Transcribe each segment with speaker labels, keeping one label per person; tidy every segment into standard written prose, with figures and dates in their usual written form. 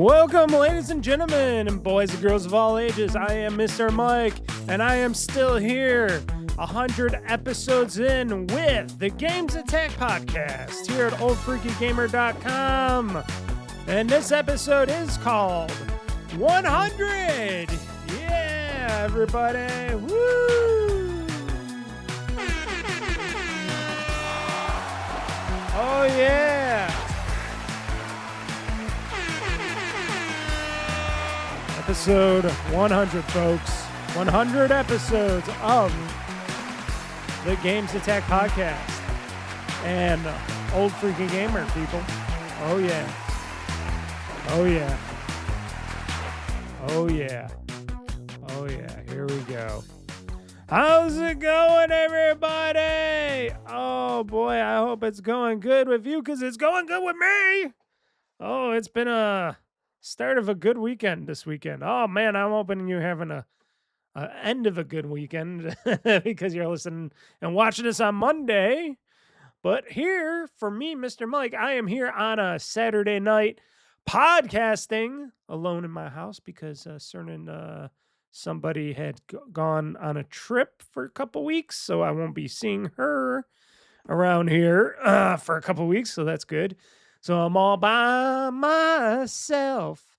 Speaker 1: Welcome, ladies and gentlemen, and boys and girls of all ages. I am Mr. Mike, and I am still here, 100 episodes in with the GamezAttack Podcast here at OldFreakyGamer.com. And this episode is called 100. Yeah, everybody. Woo! Oh, yeah. Episode 100, folks. 100 episodes of the GamezAttack Podcast. And Old Freaky Gamer, people. Oh, yeah. Oh, yeah. Oh, yeah. Oh, yeah. Here we go. How's it going, everybody? Oh, boy, I hope it's going good with you, because it's going good with me. Oh, it's been a start of a good weekend this weekend. Oh, man, I'm hoping you're having a end of a good weekend because you're listening and watching this on Monday. But here, for me, Mr. Mike, I am here on a Saturday night podcasting alone in my house because somebody had gone on a trip for a couple weeks, so I won't be seeing her around here for a couple weeks, so that's good. So I'm all by myself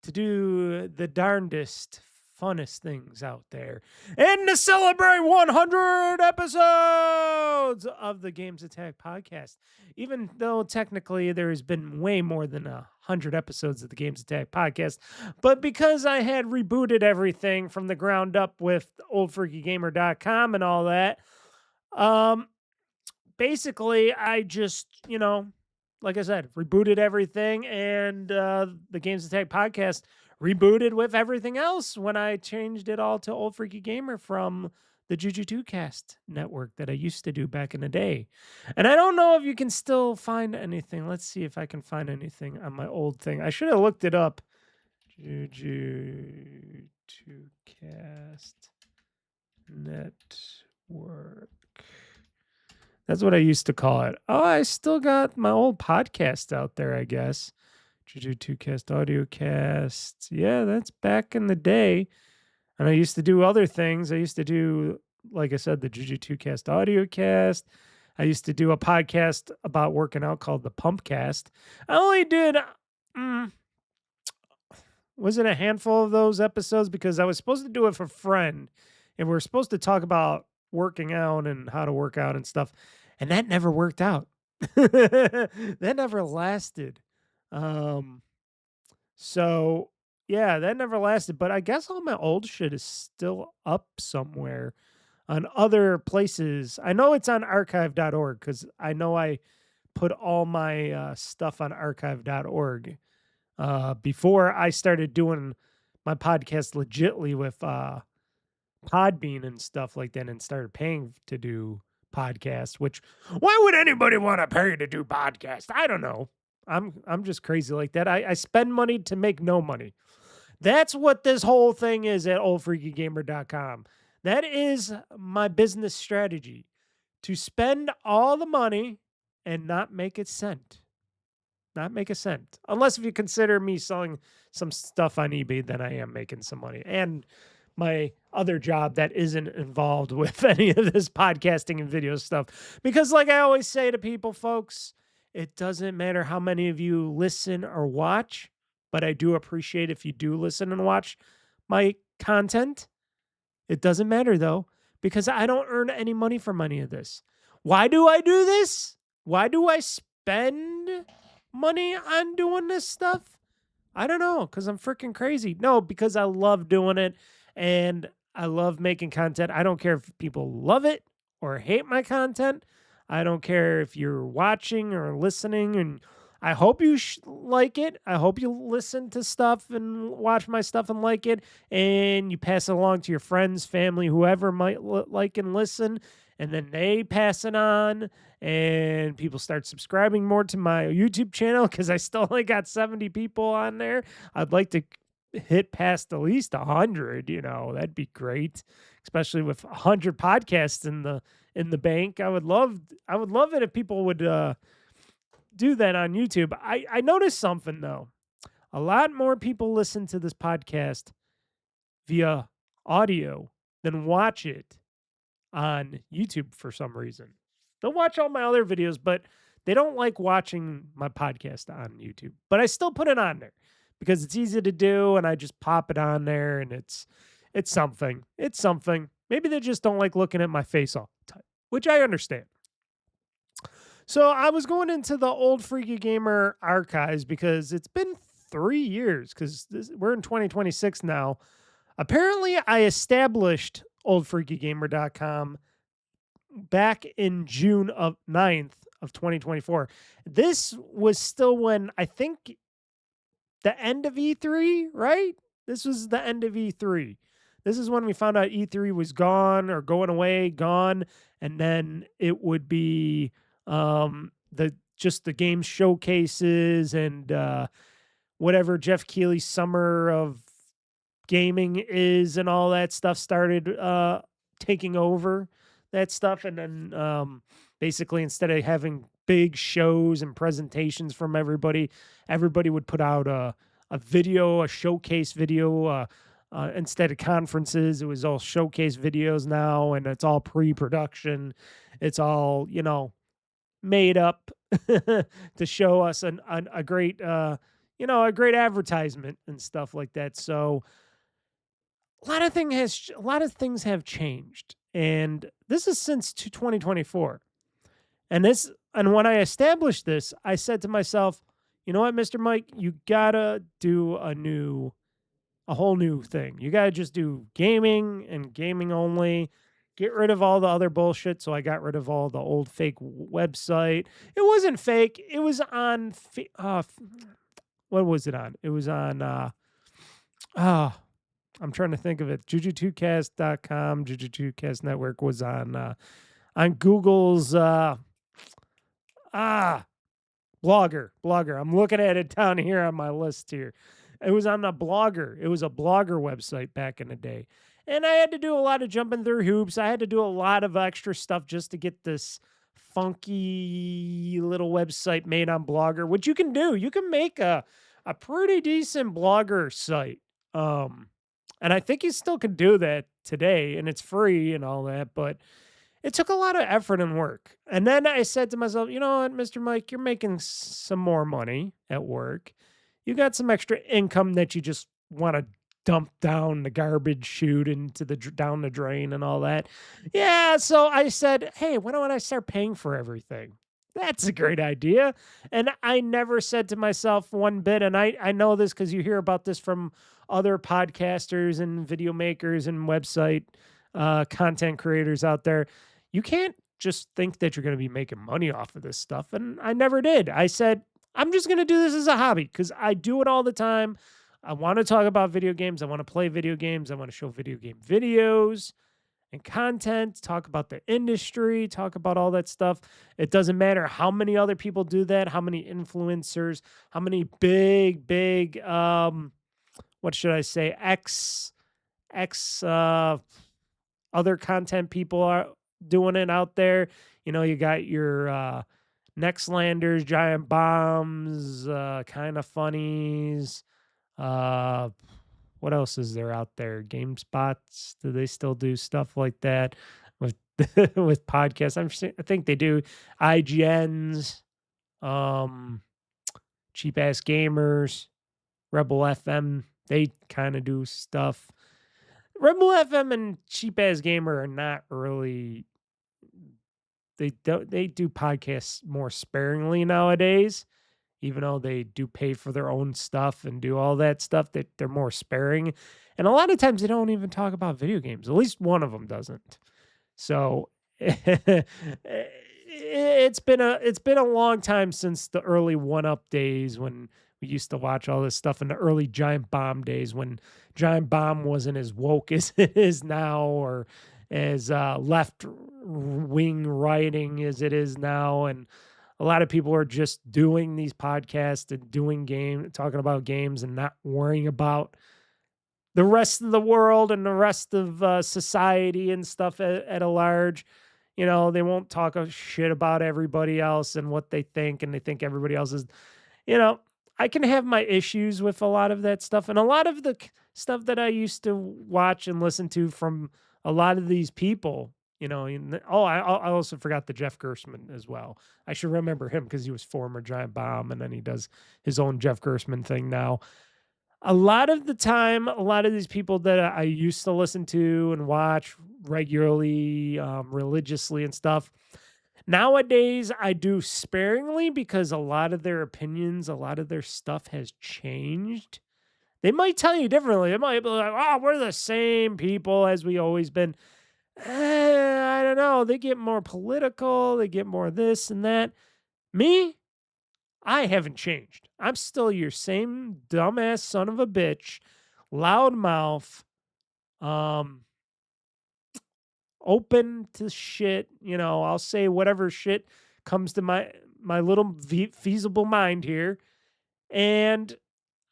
Speaker 1: to do the darndest, funnest things out there. And to celebrate 100 episodes of the GamezAttack Podcast. Even though technically there has been way more than 100 episodes of the GamezAttack Podcast. But because I had rebooted everything from the ground up with OldFreakyGamer.com and all that, basically I just, like I said, rebooted everything, and the GamezAttack Podcast rebooted with everything else when I changed it all to Old Freaky Gamer from the Juju Cast network that I used to do back in the day. And I don't know if you can still find anything. Let's see if I can find anything on my old thing. I should have looked it up. Juju Cast network. That's what I used to call it. Oh, I still got my old podcast out there, I guess. Juju Cast, Audio Cast. Yeah, that's back in the day. And I used to do other things. I used to do, like I said, the Juju Cast Audio Cast. I used to do a podcast about working out called the Pumpcast. I only did, was it a handful of those episodes? Because I was supposed to do it for a friend. And we were supposed to talk about working out and how to work out and stuff. And that never worked out. That never lasted. So yeah, that never lasted, but I guess all my old shit is still up somewhere on other places. I know it's on archive.org because I know I put all my stuff on archive.org before I started doing my podcast legitly with Podbean and stuff like that and started paying to do podcasts, which why would anybody want to pay to do podcasts? I don't know. I'm just crazy like that. I spend money to make no money. That's what this whole thing is at OldFreakyGamer.com. That is my business strategy, to spend all the money and not make a cent. Not make a cent. Unless if you consider me selling some stuff on eBay, then I am making some money. And my other job that isn't involved with any of this podcasting and video stuff. Because like I always say to people, folks, it doesn't matter how many of you listen or watch, but I do appreciate if you do listen and watch my content. It doesn't matter, though, because I don't earn any money from any of this. Why do I do this? Why do I spend money on doing this stuff? I don't know, because I'm freaking crazy. No, because I love doing it, and I love making content. I don't care if people love it or hate my content. I don't care if you're watching or listening, and I hope you like it. I hope you listen to stuff and watch my stuff and like it, and you pass it along to your friends, family, whoever might like and listen, and then they pass it on, and people start subscribing more to my YouTube channel because I still only got 70 people on there. I'd like to hit past at least 100, that'd be great, especially with 100 podcasts in the bank. I would love it if people would do that on YouTube. I noticed something though. A lot more people listen to this podcast via audio than watch it on YouTube for some reason. They'll watch all my other videos, but they don't like watching my podcast on YouTube. But I still put it on there because it's easy to do, and I just pop it on there, and it's something. It's something. Maybe they just don't like looking at my face all the time, which I understand. So I was going into the Old Freaky Gamer archives because it's been 3 years because we're in 2026 now. Apparently, I established OldFreakyGamer.com back in June of 9th of 2024. This was still when I think the end of E3, right? This was the end of E3. This is when we found out E3 was gone or going away, gone, and then it would be the game showcases and whatever Jeff Keighley's summer of gaming is and all that stuff started taking over that stuff. And then basically instead of having big shows and presentations from everybody would put out a video, a showcase video. Instead of conferences, it was all showcase videos now, and it's all pre-production. It's all, made up to show us a great, a great advertisement and stuff like that. So a lot of things have changed, and this is since 2024. And when I established this, I said to myself, you know what, Mr. Mike, you gotta do a whole new thing. You gotta just do gaming and gaming only. Get rid of all the other bullshit. So I got rid of all the old fake website. It wasn't fake. It was on. What was it on? It was on. I'm trying to think of it. Juju2cast.com. Juju2cast Network was on Google's Blogger. I'm looking at it down here on my list here. It was on a Blogger. It was a Blogger website back in the day. And I had to do a lot of jumping through hoops. I had to do a lot of extra stuff just to get this funky little website made on Blogger, which you can do. You can make a pretty decent Blogger site. And I think you still can do that today, and it's free and all that, but it took a lot of effort and work. And then I said to myself, you know what, Mr. Mike, you're making some more money at work. You got some extra income that you just want to dump down the garbage chute into down the drain and all that. Yeah, so I said, hey, why don't I start paying for everything? That's a great idea. And I never said to myself one bit, and I know this because you hear about this from other podcasters and video makers and website content creators out there. You can't just think that you're going to be making money off of this stuff. And I never did. I said, I'm just going to do this as a hobby because I do it all the time. I want to talk about video games. I want to play video games. I want to show video game videos and content, talk about the industry, talk about all that stuff. It doesn't matter how many other people do that, how many influencers, how many big, what should I say, other content people are doing it out there. You got your Nextlanders, Giant Bombs, Kind of Funnies. What else is there out there? GameSpots, do they still do stuff like that with with podcasts? I think they do. IGNs, Cheap Ass Gamers, Rebel FM, they kind of do stuff. Rebel FM and Cheap Ass Gamer are not really. They do podcasts more sparingly nowadays. Even though they do pay for their own stuff and do all that stuff, that they're more sparing. And a lot of times they don't even talk about video games. At least one of them doesn't. So it's been a long time since the early 1UP days when we used to watch all this stuff, in the early Giant Bomb days when Giant Bomb wasn't as woke as it is now, or as left wing writing as it is now. And a lot of people are just doing these podcasts and talking about games and not worrying about the rest of the world and the rest of society and stuff at a large. They won't talk a shit about everybody else and what they think, and they think everybody else is, I can have my issues with a lot of that stuff, and a lot of the stuff that I used to watch and listen to from a lot of these people, I also forgot the Jeff Gerstmann as well. I should remember him because he was former Giant Bomb, and then he does his own Jeff Gerstmann thing now. A lot of the time, a lot of these people that I used to listen to and watch regularly, religiously and stuff, nowadays I do sparingly because a lot of their opinions, a lot of their stuff has changed. They might tell you differently. They might be like, "Oh, we're the same people as we always been." I don't know. They get more political. They get more this and that. Me, I haven't changed. I'm still your same dumbass son of a bitch, loudmouth, um, open to shit. I'll say whatever shit comes to my little feasible mind here, and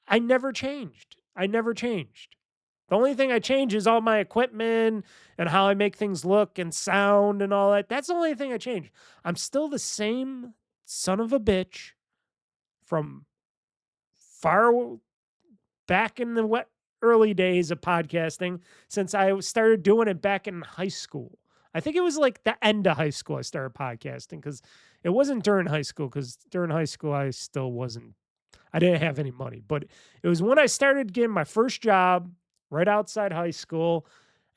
Speaker 1: I never changed. I never changed. The only thing I change is all my equipment and how I make things look and sound and all that. That's the only thing I changed. I'm still the same son of a bitch from far back in the early days of podcasting, since I started doing it back in high school. I think it was like the end of high school I started podcasting, because it wasn't during high school, because during high school I didn't have any money. But it was when I started getting my first job right outside high school.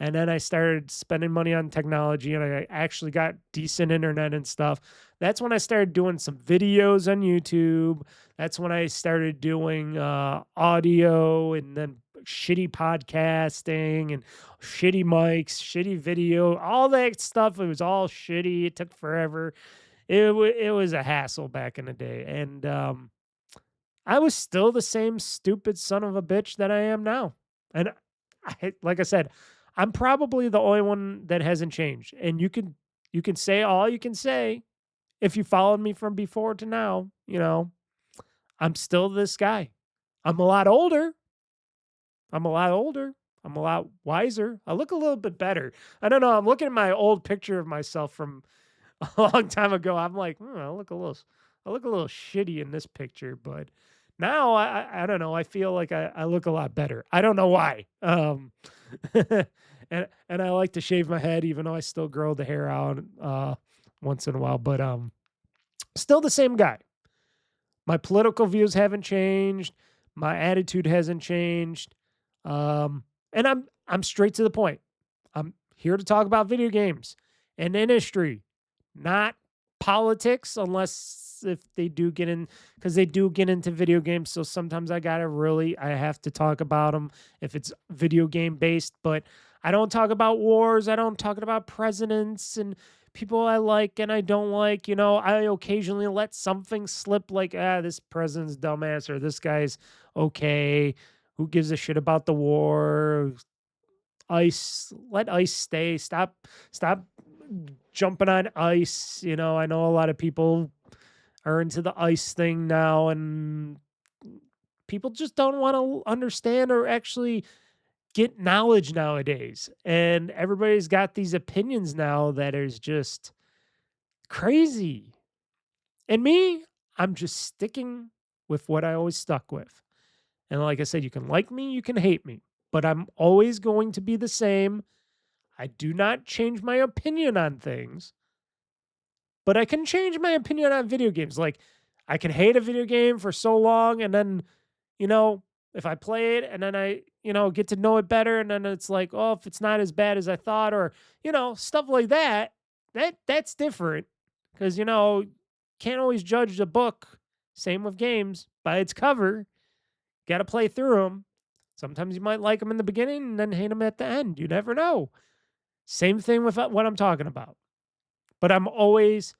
Speaker 1: And then I started spending money on technology, and I actually got decent internet and stuff. That's when I started doing some videos on YouTube. That's when I started doing audio, and then shitty podcasting and shitty mics, shitty video, all that stuff. It was all shitty. It took forever. It was a hassle back in the day. And I was still the same stupid son of a bitch that I am now. And like I said, I'm probably the only one that hasn't changed. And you can say all you can say. If you followed me from before to now, I'm still this guy. I'm a lot older. I'm a lot wiser. I look a little bit better. I don't know. I'm looking at my old picture of myself from a long time ago. I'm like, I look a little shitty in this picture, but now I don't know. I feel like I look a lot better. I don't know why. And I like to shave my head, even though I still grow the hair out once in a while. But still the same guy. My political views haven't changed. My attitude hasn't changed. And I'm straight to the point. I'm here to talk about video games and industry, not politics, unless if they do get in, because they do get into video games. So sometimes I have to talk about them if it's video game based. But I don't talk about wars. I don't talk about presidents and people I like and I don't like. I occasionally let something slip, like, this president's dumbass, or this guy's okay. Who gives a shit about the war? Let ice stay. Stop jumping on ice. I know a lot of people are into the ice thing now, and people just don't want to understand or actually get knowledge nowadays. And everybody's got these opinions now that is just crazy. And me, I'm just sticking with what I always stuck with. And like I said, you can like me, you can hate me, but I'm always going to be the same. I do not change my opinion on things, but I can change my opinion on video games. Like, I can hate a video game for so long, and then, if I play it and then I, get to know it better, and then it's like, oh, if it's not as bad as I thought, or, stuff like that, that's different. Because, can't always judge a book, same with games, by its cover. Got to play through them. Sometimes you might like them in the beginning and then hate them at the end. You never know. Same thing with what I'm talking about. But I always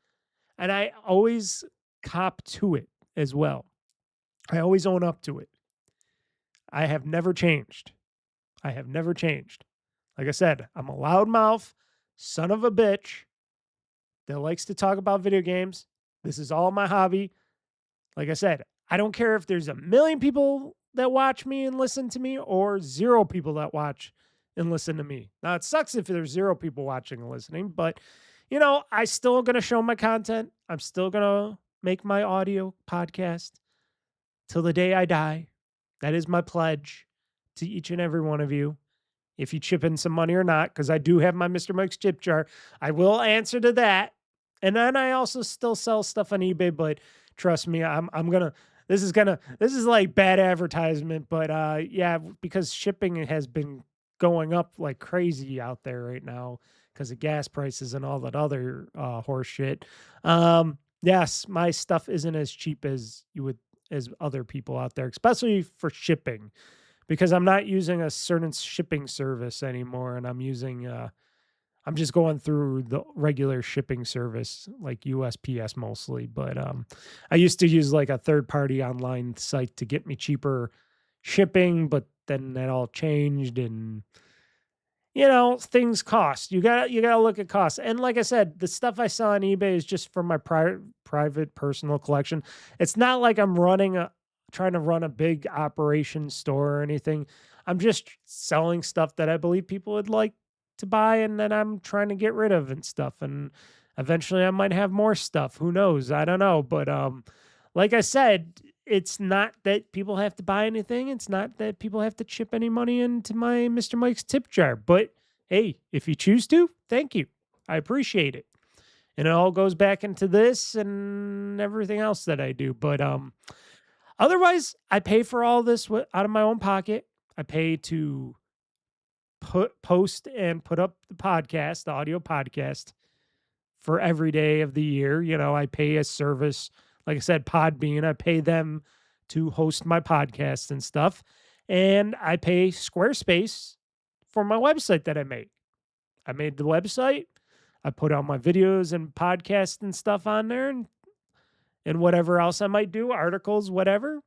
Speaker 1: cop to it as well. I always own up to it. I have never changed. Like I said, I'm a loudmouth son of a bitch that likes to talk about video games. This is all my hobby. Like I said, I don't care if there's 1 million people that watch me and listen to me, or 0 people that watch and listen to me. Now, it sucks if there's 0 people watching and listening, but, I still going to show my content. I'm still going to make my audio podcast, till the day I die. That is my pledge to each and every one of you. If you chip in some money or not, because I do have my Mr. Mike's chip jar, I will answer to that. And then I also still sell stuff on eBay, but trust me, I'm gonna. This is like bad advertisement, but yeah, because shipping has been going up like crazy out there right now because of gas prices and all that other horse shit. Yes, my stuff isn't as cheap as as other people out there, especially for shipping, because I'm not using a certain shipping service anymore, and I'm just going through the regular shipping service like USPS mostly. But I used to use like a third party online site to get me cheaper shipping, but then that all changed, and things cost. You gotta look at costs. And like I said, the stuff I sell on eBay is just for my private personal collection. It's not like I'm trying to run a big operation store or anything. I'm just selling stuff that I believe people would like to buy, and then I'm trying to get rid of and stuff. And eventually I might have more stuff. Who knows? I don't know. But like I said, it's not that people have to buy anything. It's not that people have to chip any money into my Mr. Mike's tip jar. But hey, if you choose to, thank you. I appreciate it. And it all goes back into this and everything else that I do. But otherwise, I pay for all this out of my own pocket. I pay to post and put up the podcast, the audio podcast, for every day of the year. I pay a service, like I said, Podbean. I pay them to host my podcast and stuff. And I pay Squarespace for my website that I made. I made the website. I put all my videos and podcasts and stuff on there, and whatever else I might do, articles, whatever,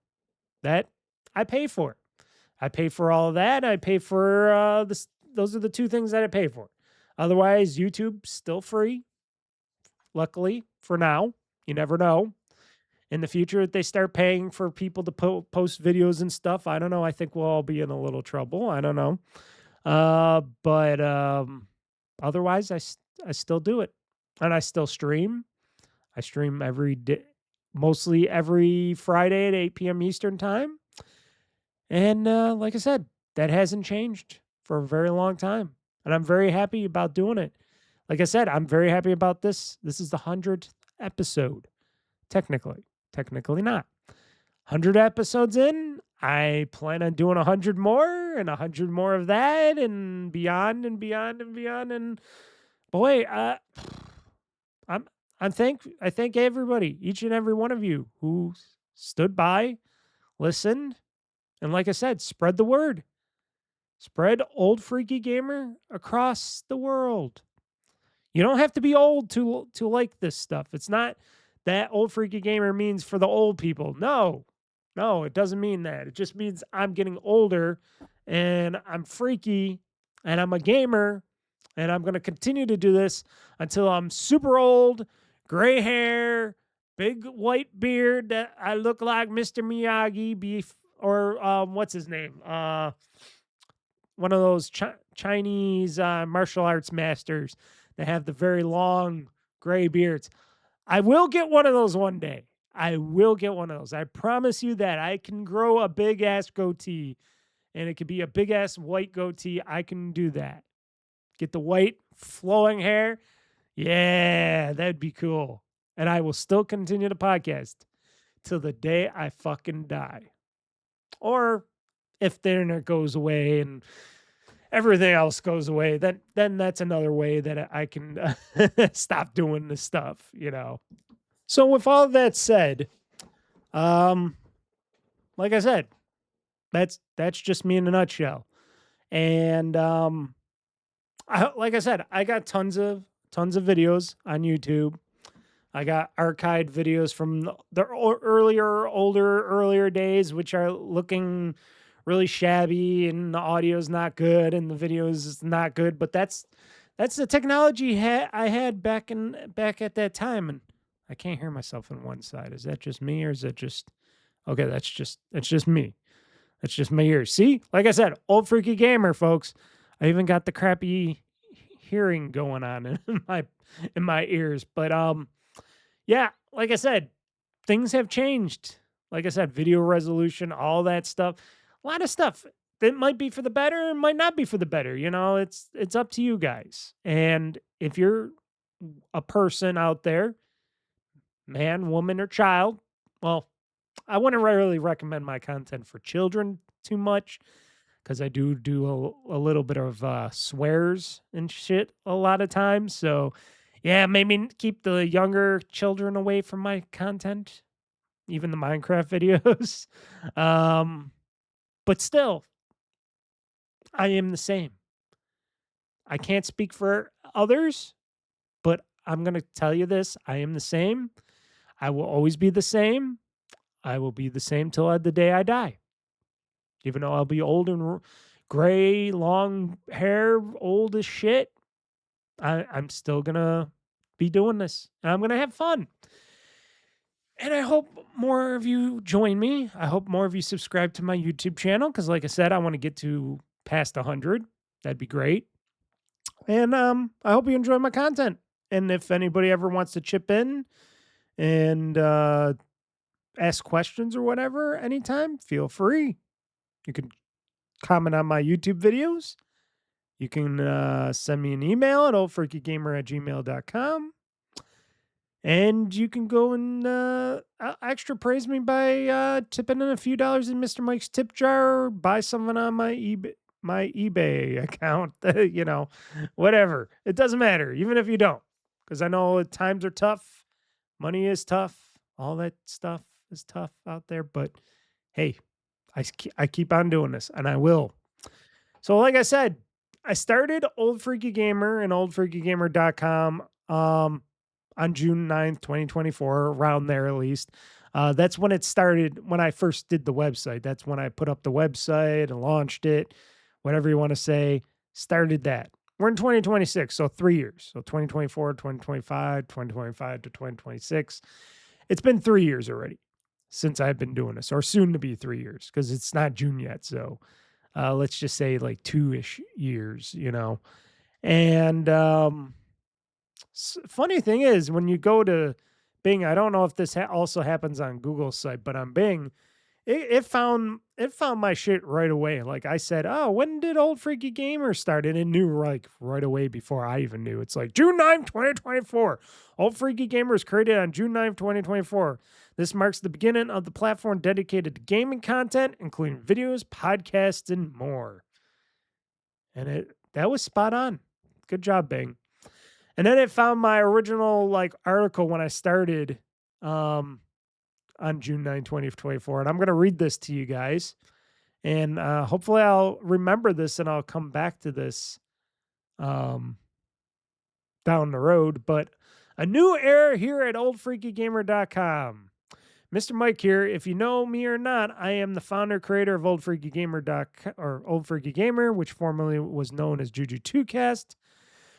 Speaker 1: that I pay for. I pay for all of that. I pay for this. Those are the two things that I pay for. Otherwise, YouTube's still free. Luckily, for now. You never know. In the future, if they start paying for people to post videos and stuff, I don't know. I think we'll all be in a little trouble. I don't know. But otherwise, I still do it. And I still stream. I stream every day, mostly every Friday at 8 p.m. Eastern time. And like I said, that hasn't changed for a very long time. And I'm very happy about doing it. Like I said, I'm very happy about this. This is the 100th episode. Technically not. 100 episodes in, I plan on doing 100 more and 100 more of that and beyond and beyond and beyond. And boy, I thank everybody, each and every one of you who stood by, listened, and like I said, spread the word. Spread Old Freaky Gamer across the world. You don't have to be old to like this stuff. It's not that Old Freaky Gamer means for the old people. No, it doesn't mean that. It just means I'm getting older and I'm freaky and I'm a gamer and I'm going to continue to do this until I'm super old, gray hair, big white beard that I look like Mr. Miyagi or what's his name? One of those Chinese martial arts masters that have the very long gray beards. I will get one of those one day. I will get one of those. I promise you that. I can grow a big ass goatee, and it could be a big ass white goatee. I can do that. Get the white flowing hair. Yeah, that'd be cool. And I will still continue the podcast till the day I fucking die. Or if the internet goes away and everything else goes away, then that's another way that I can stop doing this stuff, So with all of that said, like I said, that's just me in a nutshell. And like I said, I got tons of videos on YouTube. I got archived videos from the earlier days, which are looking really shabby and the audio's not good and the videos is not good. But that's the technology I had back at that time. And I can't hear myself on one side. Is that just me or is it just okay? That's just me. That's just my ears. See, like I said, Old Freaky Gamer, folks. I even got the crappy hearing going on in my ears. But yeah, like I said, things have changed. like I said, video resolution, all that stuff. A lot of stuff that might be for the better and might not be for the better. It's up to you guys. And if you're a person out there, man, woman, or child, well, I wouldn't really recommend my content for children too much because I do a little bit of swears and shit a lot of times. So, yeah, maybe keep the younger children away from my content, even the Minecraft videos. But still, I am the same. I can't speak for others, but I'm going to tell you this. I am the same. I will always be the same. I will be the same till the day I die. Even though I'll be old and gray, long hair, old as shit, I'm still going to be doing this. And I'm going to have fun. And I hope more of you join me. I hope more of you subscribe to my YouTube channel because, like I said, I want to get to past 100. That'd be great. And I hope you enjoy my content. And if anybody ever wants to chip in and ask questions or whatever anytime, feel free. You can comment on my YouTube videos. You can send me an email at oldfreakygamer@gmail.com. And you can go and extra praise me by tipping in a few dollars in Mr. Mike's tip jar or buy something on my eBay account. Whatever. It doesn't matter, even if you don't. Because I know times are tough. Money is tough. All that stuff is tough out there. But hey, I keep on doing this, and I will. So like I said, I started Old Freaky Gamer and OldFreakyGamer.com on June 9th, 2024, around there at least. That's when it started, when I first did the website. That's when I put up the website and launched it, whatever you want to say, started that. We're in 2026, so 3 years. So 2024, 2025, 2025 to 2026. It's been 3 years already since I've been doing this, or soon to be 3 years, because it's not June yet. So let's just say like 2-ish years, And funny thing is, when you go to Bing, I don't know if this also happens on Google's site, but on Bing, it found my shit right away. Like I said, oh, when did Old Freaky Gamer start? And it knew like right away before I even knew. It's like June 9th, 2024. Old Freaky Gamer was created on June 9th, 2024. This marks the beginning of the platform dedicated to gaming content, including videos, podcasts, and more. And that was spot on. Good job, Bing. And then it found my original article when I started on June 9, 2024. And I'm going to read this to you guys. And hopefully I'll remember this and I'll come back to this down the road. But a new era here at OldFreakyGamer.com. Mr. Mike here. If you know me or not, I am the founder creator of OldFreakyGamer.com, or Old Freaky Gamer, which formerly was known as Juju2Cast.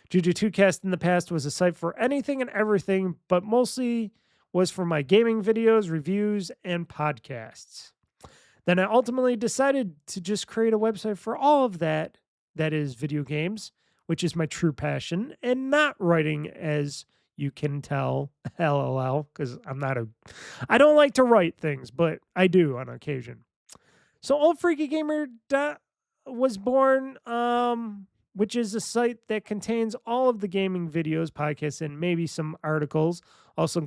Speaker 1: Juju2Cast in the past was a site for anything and everything, but mostly was for my gaming videos, reviews, and podcasts. Then I ultimately decided to just create a website for all of that is video games, which is my true passion, and not writing, as you can tell, LOL, because I don't like to write things, but I do on occasion. So Old Freaky Gamer was born, which is a site that contains all of the gaming videos, podcasts, and maybe some articles, also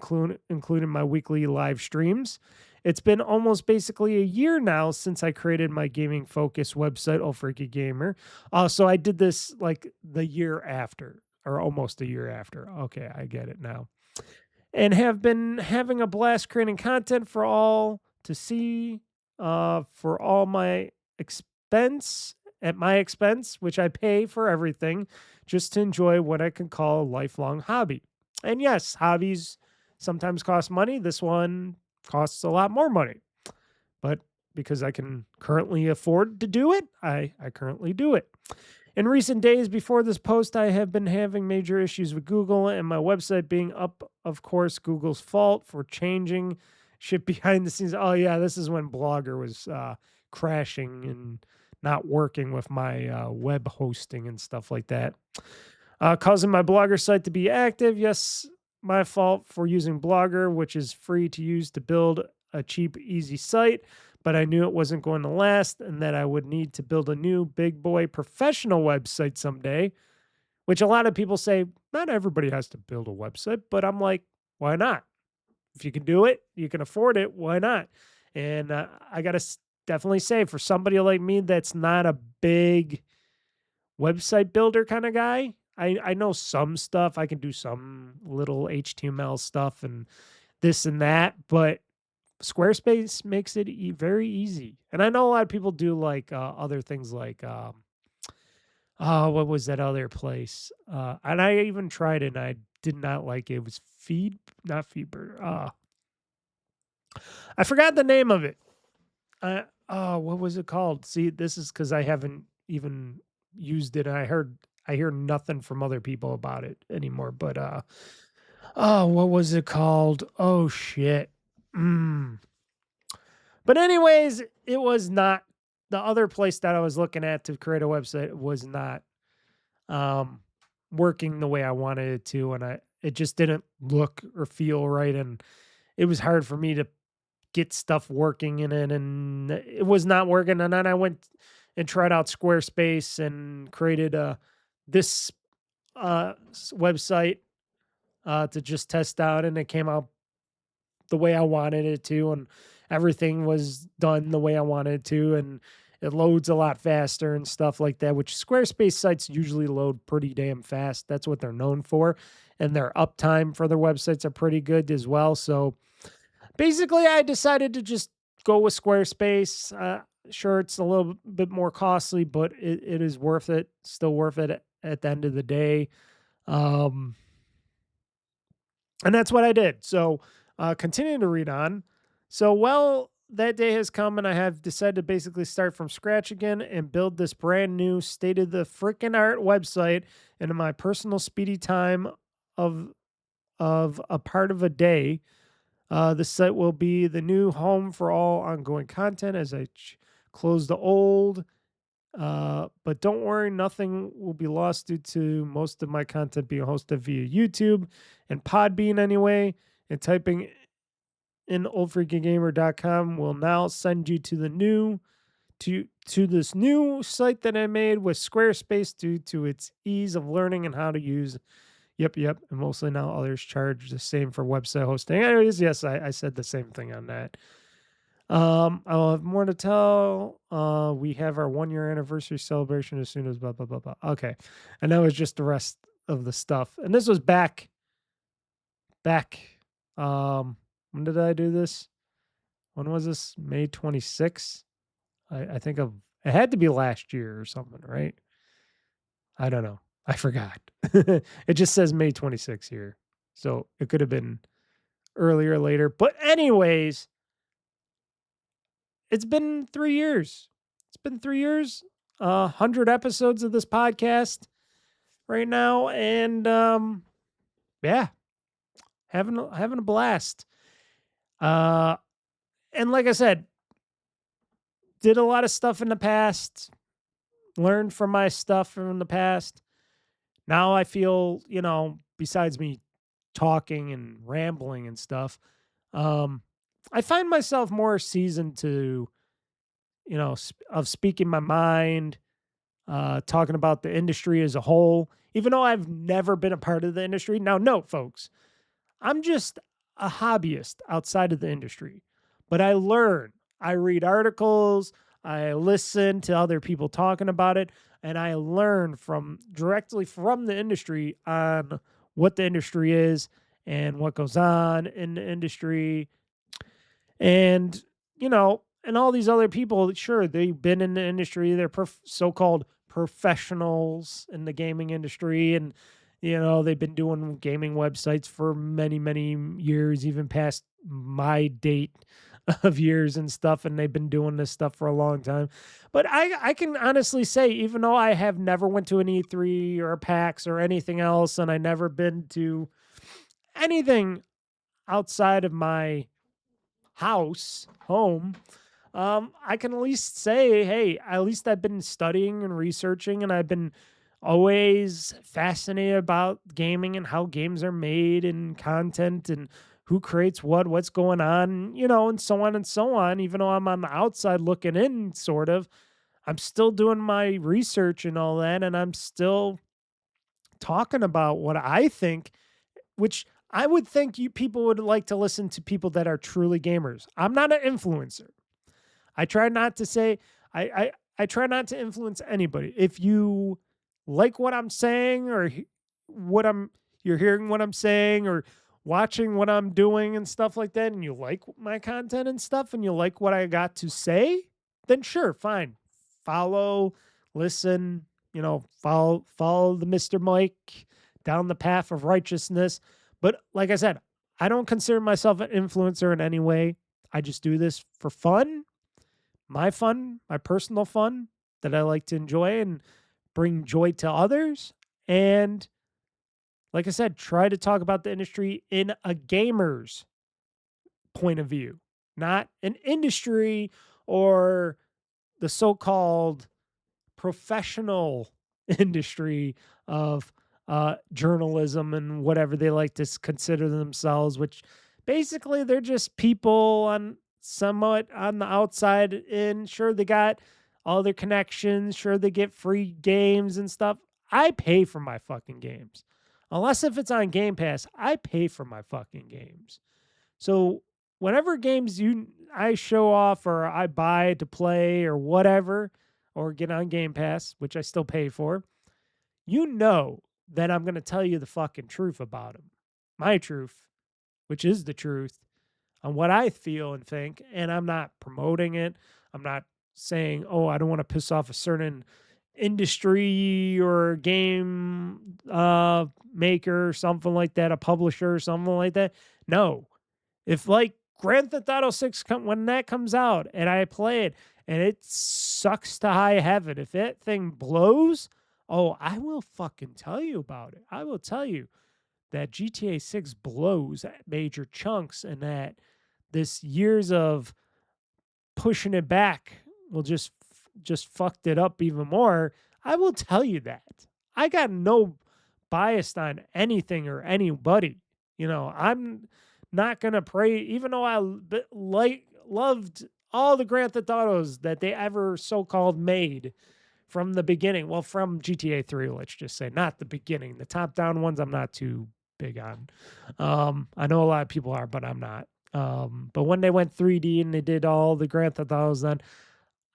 Speaker 1: including my weekly live streams. It's been almost basically a year now since I created my gaming focus website, Old Freaky Gamer. So I did this the year after, or almost a year after. Okay, I get it now. And have been having a blast creating content for all to see, for all my expense, at my expense, which I pay for everything, just to enjoy what I can call a lifelong hobby. And yes, hobbies sometimes cost money. This one costs a lot more money. But because I can currently afford to do it, I currently do it. In recent days before this post, I have been having major issues with Google and my website being up. Of course, Google's fault for changing shit behind the scenes. Oh yeah, this is when Blogger was crashing and not working with my web hosting and stuff like that. Causing my Blogger site to be active. Yes, my fault for using Blogger, which is free to use to build a cheap, easy site, but I knew it wasn't going to last and that I would need to build a new big boy professional website someday, which a lot of people say, not everybody has to build a website, but I'm like, why not? If you can do it, you can afford it, why not? And I got to definitely say, for somebody like me that's not a big website builder kind of guy, I know some stuff. I can do some little HTML stuff and this and that, but Squarespace makes it very easy. And I know a lot of people do like other things like, oh, what was that other place? And I even tried it and I did not like it. It was not Feedburner. I forgot the name of it. Oh, what was it called? See, this is because I haven't even used it. I hear nothing from other people about it anymore. But oh, what was it called? Oh shit. But anyways, it was not the other place that I was looking at to create a website was not working the way I wanted it to, and it just didn't look or feel right, and it was hard for me to get stuff working in it, and it was not working. And then I went and tried out Squarespace and created this website to just test out, and it came out the way I wanted it to, and everything was done the way I wanted it to, and it loads a lot faster and stuff like that, which Squarespace sites usually load pretty damn fast. That's what they're known for, and their uptime for their websites are pretty good as well. So basically, I decided to just go with Squarespace. Sure, it's a little bit more costly, but it is worth it. Still worth it at the end of the day. And that's what I did. So continuing to read on. So, well, that day has come and I have decided to basically start from scratch again and build this brand new state of the freaking art website in my personal speedy time of a part of a day. The site will be the new home for all ongoing content as I close the old. But don't worry, nothing will be lost due to most of my content being hosted via YouTube and Podbean anyway. And typing in OldFreakyGamer.com will now send you to the new to this new site that I made with Squarespace due to its ease of learning and how to use. Yep. And mostly now others charge the same for website hosting. Anyways, yes, I said the same thing on that. I'll have more to tell. We have our 1-year anniversary celebration as soon as blah, blah, blah, blah. Okay. And that was just the rest of the stuff. And this was back, when did I do this? When was this? May 26th? I think it had to be last year or something, right? I don't know. I forgot. It just says May 26th here. So it could have been earlier or later. But anyways, it's been 3 years. It's been 3 years. 100 episodes of this podcast right now. And yeah, having a blast. And like I said, did a lot of stuff in the past, learned from my stuff from the past. Now I feel, besides me talking and rambling and stuff, I find myself more seasoned to, of speaking my mind, talking about the industry as a whole, even though I've never been a part of the industry. Now, note, folks, I'm just a hobbyist outside of the industry, but I learn. I read articles, I listen to other people talking about it, and I learn directly from the industry on what the industry is and what goes on in the industry. And, and all these other people, sure, they've been in the industry. They're so-called professionals in the gaming industry. And, they've been doing gaming websites for many, many years, even past my date of years and stuff. And they've been doing this stuff for a long time. But I can honestly say, even though I have never went to an E3 or a PAX or anything else, and I never been to anything outside of my home, I can at least say, hey, at least I've been studying and researching, and I've been always fascinated about gaming and how games are made and content and who creates what's going on, and so on and so on. Even though I'm on the outside looking in, sort of, I'm still doing my research and all that, and I'm still talking about what I think, which I would think you people would like to listen to people that are truly gamers. I'm not an influencer. I try not to say I try not to influence anybody. If you like what I'm saying or what you're hearing what I'm saying or watching what I'm doing and stuff like that, and you like my content and stuff and you like what I got to say, then sure, fine. Follow, listen, follow the Mr. Mike down the path of righteousness. But like I said, I don't consider myself an influencer in any way. I just do this for fun, my personal fun that I like to enjoy and bring joy to others. And like I said, try to talk about the industry in a gamer's point of view, not an industry or the so-called professional industry of journalism and whatever they like to consider themselves, which basically they're just people on somewhat on the outside. And sure, they got all their connections. Sure, they get free games and stuff. I pay for my fucking games. Unless if it's on Game Pass, I pay for my fucking games. So whenever games I show off or I buy to play or whatever, or get on Game Pass, which I still pay for, that I'm going to tell you the fucking truth about them. My truth, which is the truth on what I feel and think. And I'm not promoting it. I'm not saying, oh, I don't want to piss off a certain industry or game maker or something like that, a publisher or something like that. No. If like Grand Theft Auto 6, when that comes out and I play it and it sucks to high heaven, if that thing blows, oh, I will fucking tell you about it. I will tell you that GTA 6 blows at major chunks and that this years of pushing it back will just fucked it up even more. I will tell you that. I got no bias on anything or anybody. I'm not gonna pray, even though I loved all the Grand Theft Autos that they ever so-called made from the beginning. Well, from GTA 3, let's just say, not the beginning. The top-down ones, I'm not too big on. I know a lot of people are, but I'm not. But when they went 3D and they did all the Grand Theft Autos, then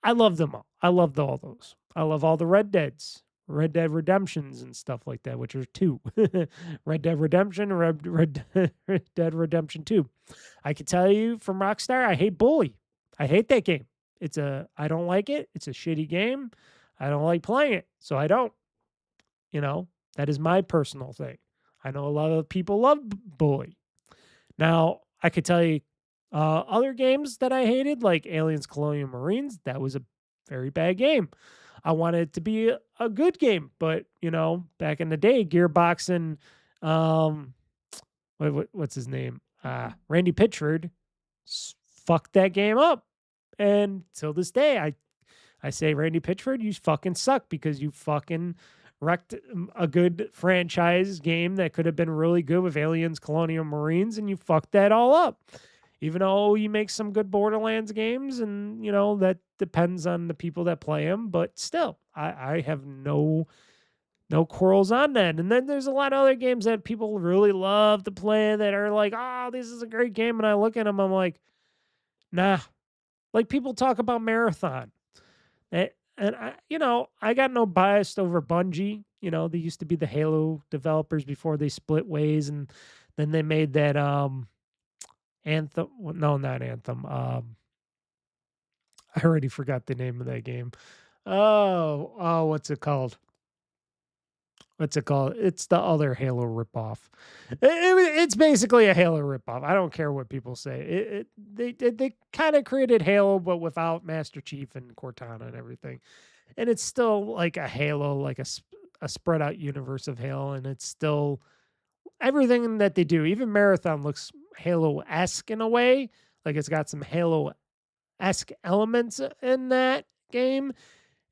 Speaker 1: I love them all. I loved all those. I love all the Red Deads, Red Dead Redemptions and stuff like that, which are 2. Red Dead Redemption, Red Dead Redemption 2. I can tell you from Rockstar, I hate Bully. I hate that game. I don't like it. It's a shitty game. I don't like playing it, so I don't. That is my personal thing. I know a lot of people love Bully. Now, I could tell you other games that I hated, like Aliens Colonial Marines. That was a very bad game. I wanted it to be a good game, but back in the day, Gearbox and what's his name, Randy Pitchford, fucked that game up. And till this day, I say, Randy Pitchford, you fucking suck because you fucking wrecked a good franchise game that could have been really good with Aliens Colonial Marines, and you fucked that all up. Even though you make some good Borderlands games, and that depends on the people that play them, but still, I have no quarrels on that. And then there's a lot of other games that people really love to play that are like, oh, this is a great game, and I look at them, I'm like, nah. Like people talk about Marathon, and I got no bias over Bungie. They used to be the Halo developers before they split ways, and then they made that Anthem. No, not Anthem. I already forgot the name of that game. Oh, what's it called? It's the other Halo ripoff. It's basically a Halo ripoff. I don't care what people say. They kind of created Halo, but without Master Chief and Cortana and everything. And it's still like a Halo, like a spread out universe of Halo, and it's still everything that they do. Even Marathon looks Halo-esque in a way. Like it's got some Halo-esque elements in that game.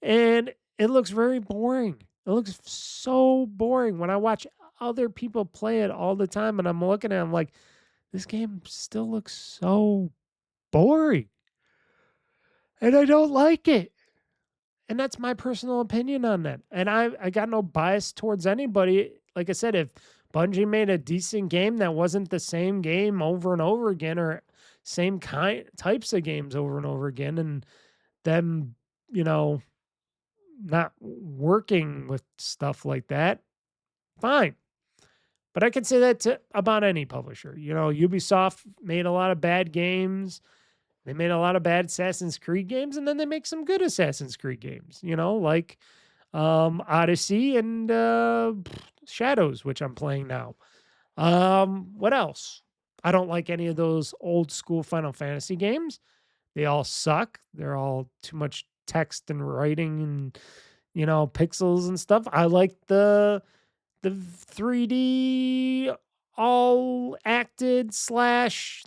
Speaker 1: And it looks very boring. It looks so boring when I watch other people play it all the time. And I'm looking at it, I'm like, this game still looks so boring. And I don't like it. And that's my personal opinion on that. And I got no bias towards anybody. Like I said, if Bungie made a decent game that wasn't the same game over and over again, or same types of games over and over again, and them, you know, not working with stuff like that, fine. But I can say that about any publisher. You know, Ubisoft made a lot of bad games. They made a lot of bad Assassin's Creed games, and then they make some good Assassin's Creed games, you know, like Odyssey and Shadows, which I'm playing now. What else? I don't like any of those old school Final Fantasy games. They all suck. They're all too much text and writing and, you know, pixels and stuff. I like the 3D all acted /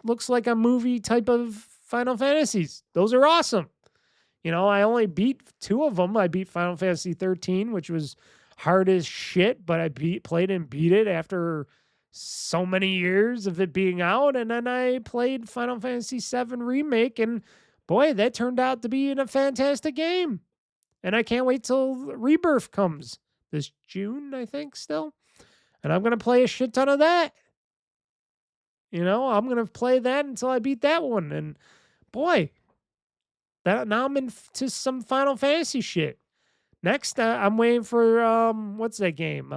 Speaker 1: looks like a movie type of Final Fantasies. Those are awesome. You know, I only beat 2 of them. I beat Final Fantasy 13, which was hard as shit, but I played and beat it after so many years of it being out. And then I played Final Fantasy 7 Remake, and boy, that turned out to be a fantastic game. And I can't wait till Rebirth comes this June, I think, still. And I'm going to play a shit ton of that. You know, I'm going to play that until I beat that one. And boy, now I'm into some Final Fantasy shit. Next, I'm waiting for, what's that game?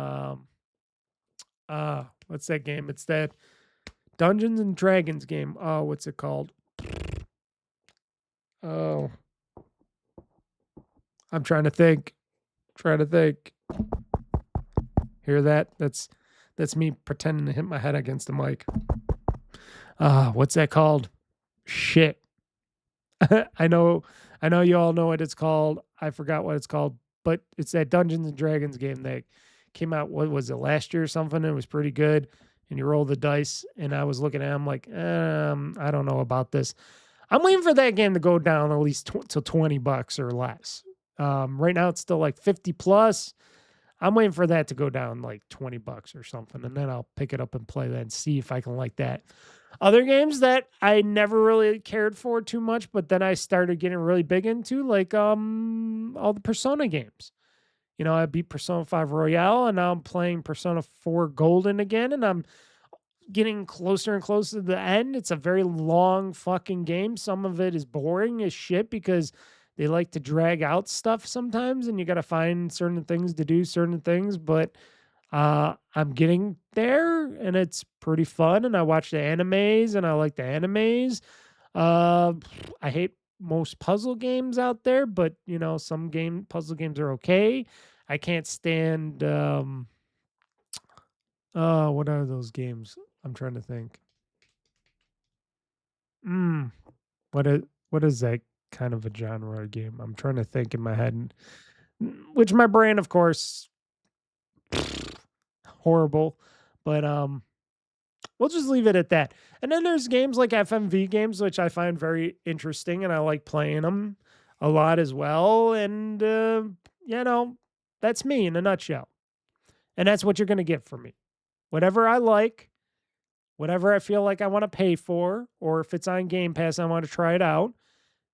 Speaker 1: What's that game? It's that Dungeons and Dragons game. Oh, what's it called? Oh, I'm trying to think. Hear that? That's me pretending to hit my head against the mic. What's that called? Shit. I know you all know what it's called. I forgot what it's called, but it's that Dungeons and Dragons game that came out, what was it, last year or something? It was pretty good. And you roll the dice, and I was looking at it, I'm like, I don't know about this. I'm waiting for that game to go down at least to $20 or less. Right now it's still like 50 plus. I'm waiting for that to go down like $20 or something, and then I'll pick it up and play that and see if I can like that. Other games that I never really cared for too much, but then I started getting really big into, like all the Persona games. You know, I beat Persona 5 Royale, and now I'm playing Persona 4 Golden again, and I'm getting closer and closer to the end. It's a very long fucking game. Some of it is boring as shit because they like to drag out stuff sometimes, and you got to find certain things to do certain things, but I'm getting there, and it's pretty fun, and I watch the animes, and I like the animes. I hate most puzzle games out there, but, you know, some puzzle games are okay. I can't stand, what are those games? I'm trying to think. What is that kind of a genre game? I'm trying to think in my head, which my brain, of course, horrible, but we'll just leave it at that. And then there's games like FMV games, which I find very interesting, and I like playing them a lot as well. And you know, that's me in a nutshell. And that's what you're going to get from me. Whatever I like, whatever I feel like I want to pay for, or if it's on Game Pass, I want to try it out.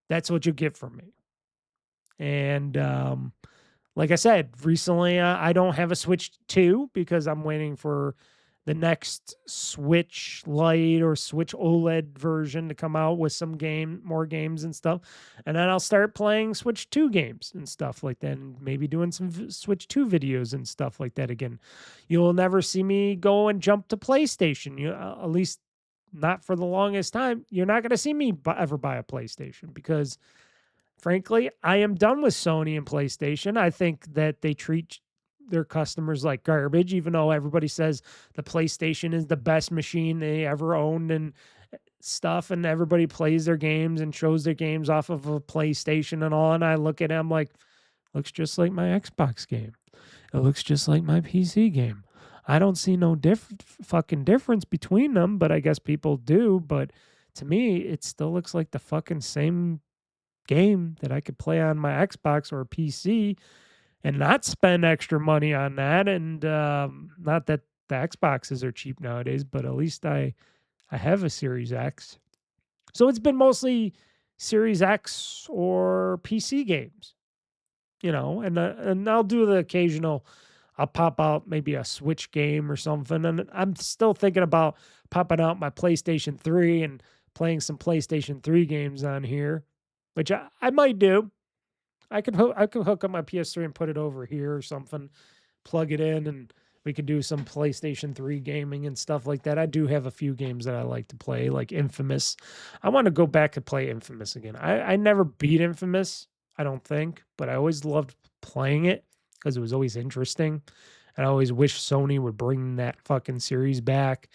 Speaker 1: That's what you get from me. And like I said, recently I don't have a Switch 2 because I'm waiting for the next Switch Lite or Switch OLED version to come out with more games and stuff. And then I'll start playing Switch 2 games and stuff like that, and maybe doing some Switch 2 videos and stuff like that again. You'll never see me go and jump to PlayStation. At least not for the longest time. You're not going to see me ever buy a PlayStation because, frankly, I am done with Sony and PlayStation. I think that they treat their customers like garbage, even though everybody says the PlayStation is the best machine they ever owned and stuff, and everybody plays their games and shows their games off of a PlayStation and all. And I look at them like, looks just like my Xbox game. It looks just like my PC game. I don't see no fucking difference between them, but I guess people do. But to me, it still looks like the fucking same game that I could play on my Xbox or PC and not spend extra money on that. And not that the Xboxes are cheap nowadays, but at least I I have a Series X. So it's been mostly Series X or PC games, and I'll do the occasional. I'll pop out maybe a Switch game or something, and I'm still thinking about popping out my PlayStation 3 and playing some PlayStation 3 games on here, which I might do. I could hook up my PS3 and put it over here or something, plug it in, and we could do some PlayStation 3 gaming and stuff like that. I do have a few games that I like to play, like Infamous. I want to go back and play Infamous again. I never beat Infamous, I don't think, but I always loved playing it because it was always interesting. And I always wish Sony would bring that fucking series back.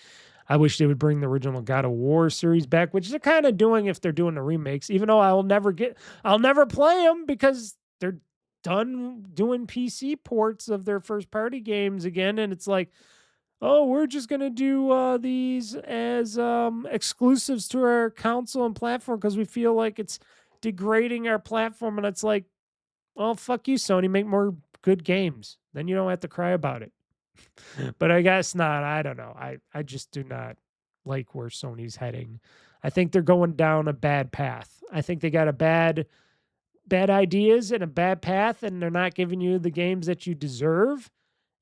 Speaker 1: I wish they would bring the original God of War series back, which they're kind of doing if they're doing the remakes, even though I'll never play them because they're done doing PC ports of their first party games again. And it's like, oh, we're just going to do these as exclusives to our console and platform because we feel like it's degrading our platform. And it's like, well, fuck you, Sony, make more good games. Then you don't have to cry about it. But I guess not. I don't know. I just do not like where Sony's heading. I think they're going down a bad path. I think they got a bad ideas and a bad path, and they're not giving you the games that you deserve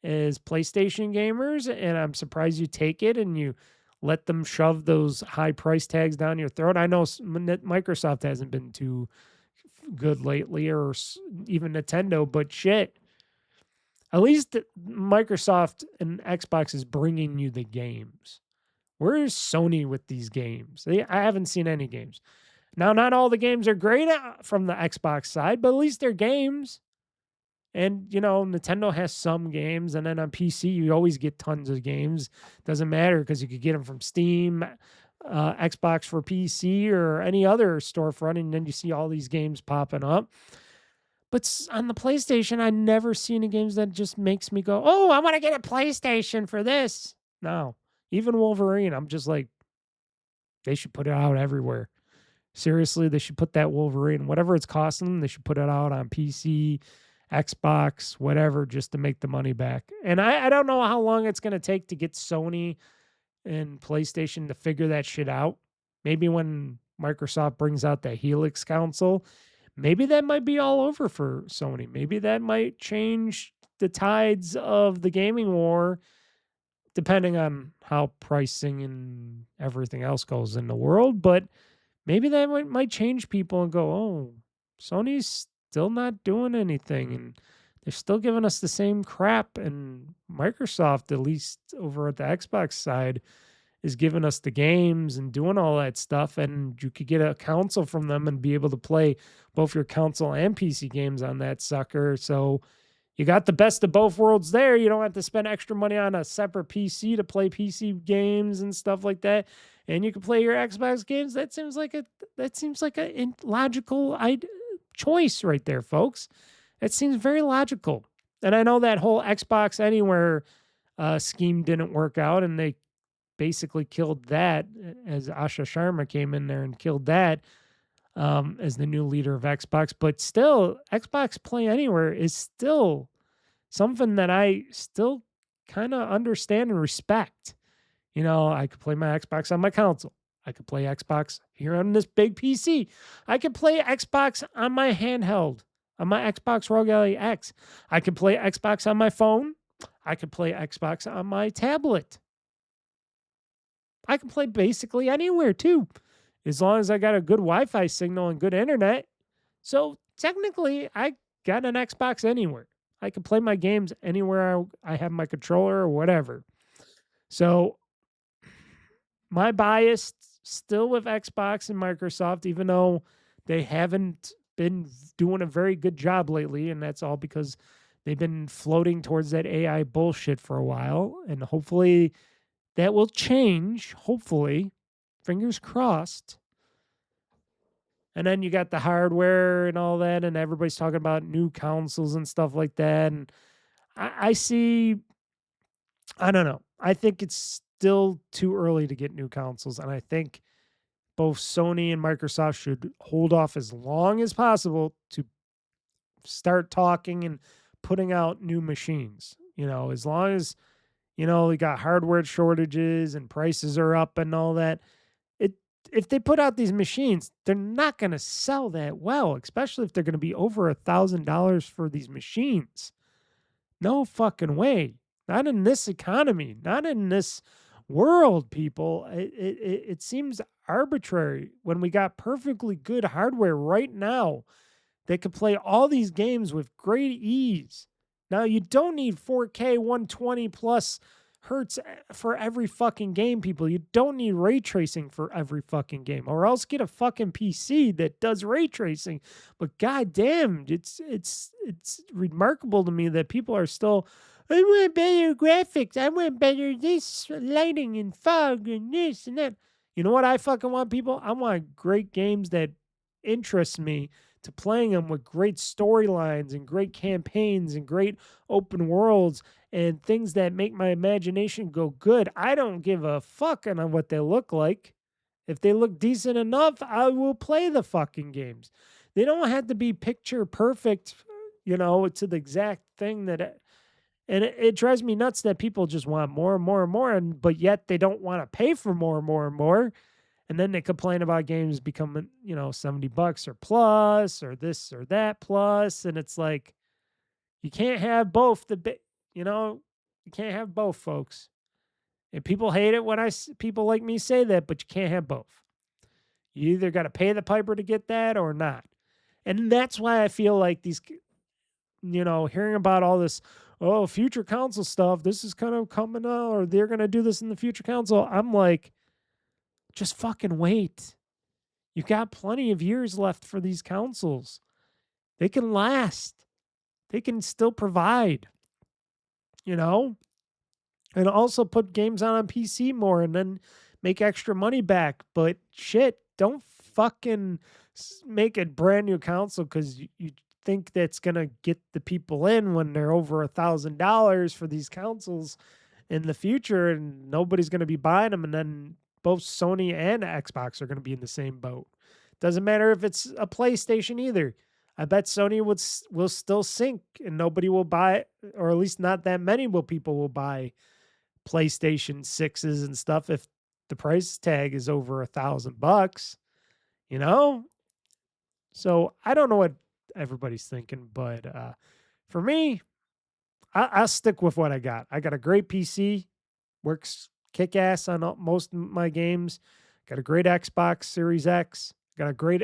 Speaker 1: as PlayStation gamers. And I'm surprised you take it and you let them shove those high price tags down your throat. I know Microsoft hasn't been too good lately, or even Nintendo, but shit. At least Microsoft and Xbox is bringing you the games. Where is Sony with these games? I haven't seen any games. Now, not all the games are great from the Xbox side, but at least they're games. And, Nintendo has some games. And then on PC, you always get tons of games. Doesn't matter because you could get them from Steam, Xbox for PC, or any other storefront. And then you see all these games popping up. But on the PlayStation, I never see any games that just makes me go, oh, I want to get a PlayStation for this. No. Even Wolverine, I'm just like, they should put it out everywhere. Seriously, they should put that Wolverine, whatever it's costing them, they should put it out on PC, Xbox, whatever, just to make the money back. And I don't know how long it's going to take to get Sony and PlayStation to figure that shit out. Maybe when Microsoft brings out the Helix console, maybe that might be all over for Sony. Maybe that might change the tides of the gaming war, depending on how pricing and everything else goes in the world. But maybe that might change people and go, oh, Sony's still not doing anything. And they're still giving us the same crap. And Microsoft, at least over at the Xbox side, is giving us the games and doing all that stuff. And you could get a console from them and be able to play both your console and PC games on that sucker. So you got the best of both worlds there. You don't have to spend extra money on a separate PC to play PC games and stuff like that. And you can play your Xbox games. That seems like a logical choice right there, folks. It seems very logical. And I know that whole Xbox Anywhere scheme didn't work out, and they basically killed that as Asha Sharma came in there and killed that as the new leader of Xbox. But still, Xbox Play Anywhere is still something that I still kind of understand and respect. I could play my Xbox on my console. I could play Xbox here on this big PC. I could play Xbox on my handheld, on my Xbox Rogue Ally X. I could play Xbox on my phone. I could play Xbox on my tablet. I can play basically anywhere too, as long as I got a good Wi-Fi signal and good internet. So technically, I got an Xbox Anywhere. I can play my games anywhere I have my controller or whatever. So my bias still with Xbox and Microsoft, even though they haven't been doing a very good job lately, and that's all because they've been floating towards that AI bullshit for a while, and hopefully that will change, hopefully. Fingers crossed. And then you got the hardware and all that, and everybody's talking about new consoles and stuff like that. And I don't know. I think it's still too early to get new consoles, and I think both Sony and Microsoft should hold off as long as possible to start talking and putting out new machines. As long as We got hardware shortages and prices are up and all that. It if they put out these machines, they're not going to sell that well, especially if they're going to be over $1,000 for these machines. No fucking way. Not in this economy. Not in this world, people. It seems arbitrary when we got perfectly good hardware right now that could play all these games with great ease. Now, you don't need 4K 120 plus hertz for every fucking game, people. You don't need ray tracing for every fucking game, or else get a fucking PC that does ray tracing. But goddamn, it's remarkable to me that people are still, I want better graphics. I want better this lighting and fog and this and that. You know what I fucking want, people? I want great games that interest me to playing them with great storylines and great campaigns and great open worlds and things that make my imagination go good. I don't give a fuck on what they look like. If they look decent enough, I will play the fucking games. They don't have to be picture perfect, to the exact thing and it drives me nuts that people just want more and more and more, but yet they don't want to pay for more and more and more. And then they complain about games becoming, $70 or plus or this or that plus. And it's like, you can't have both. You can't have both, folks. And people hate it when people like me say that, but you can't have both. You either got to pay the piper to get that or not. And that's why I feel like these, hearing about all this, future console stuff, this is kind of coming out, or they're going to do this in the future console. I'm like, just fucking wait. You've got plenty of years left for these consoles. They can last. They can still provide, and also put games on PC more and then make extra money back. But shit, don't fucking make a brand new console because you think that's going to get the people in when they're over $1,000 for these consoles in the future and nobody's going to be buying them. And then both Sony and Xbox are going to be in the same boat. Doesn't matter if it's a PlayStation either. I bet Sony will still sink and nobody will buy it, or at least not that many people will buy PlayStation 6s and stuff if the price tag is over $1,000, So I don't know what everybody's thinking, but for me, I'll stick with what I got. I got a great PC, works kick ass on most of my games. Got a great Xbox Series X. Got a great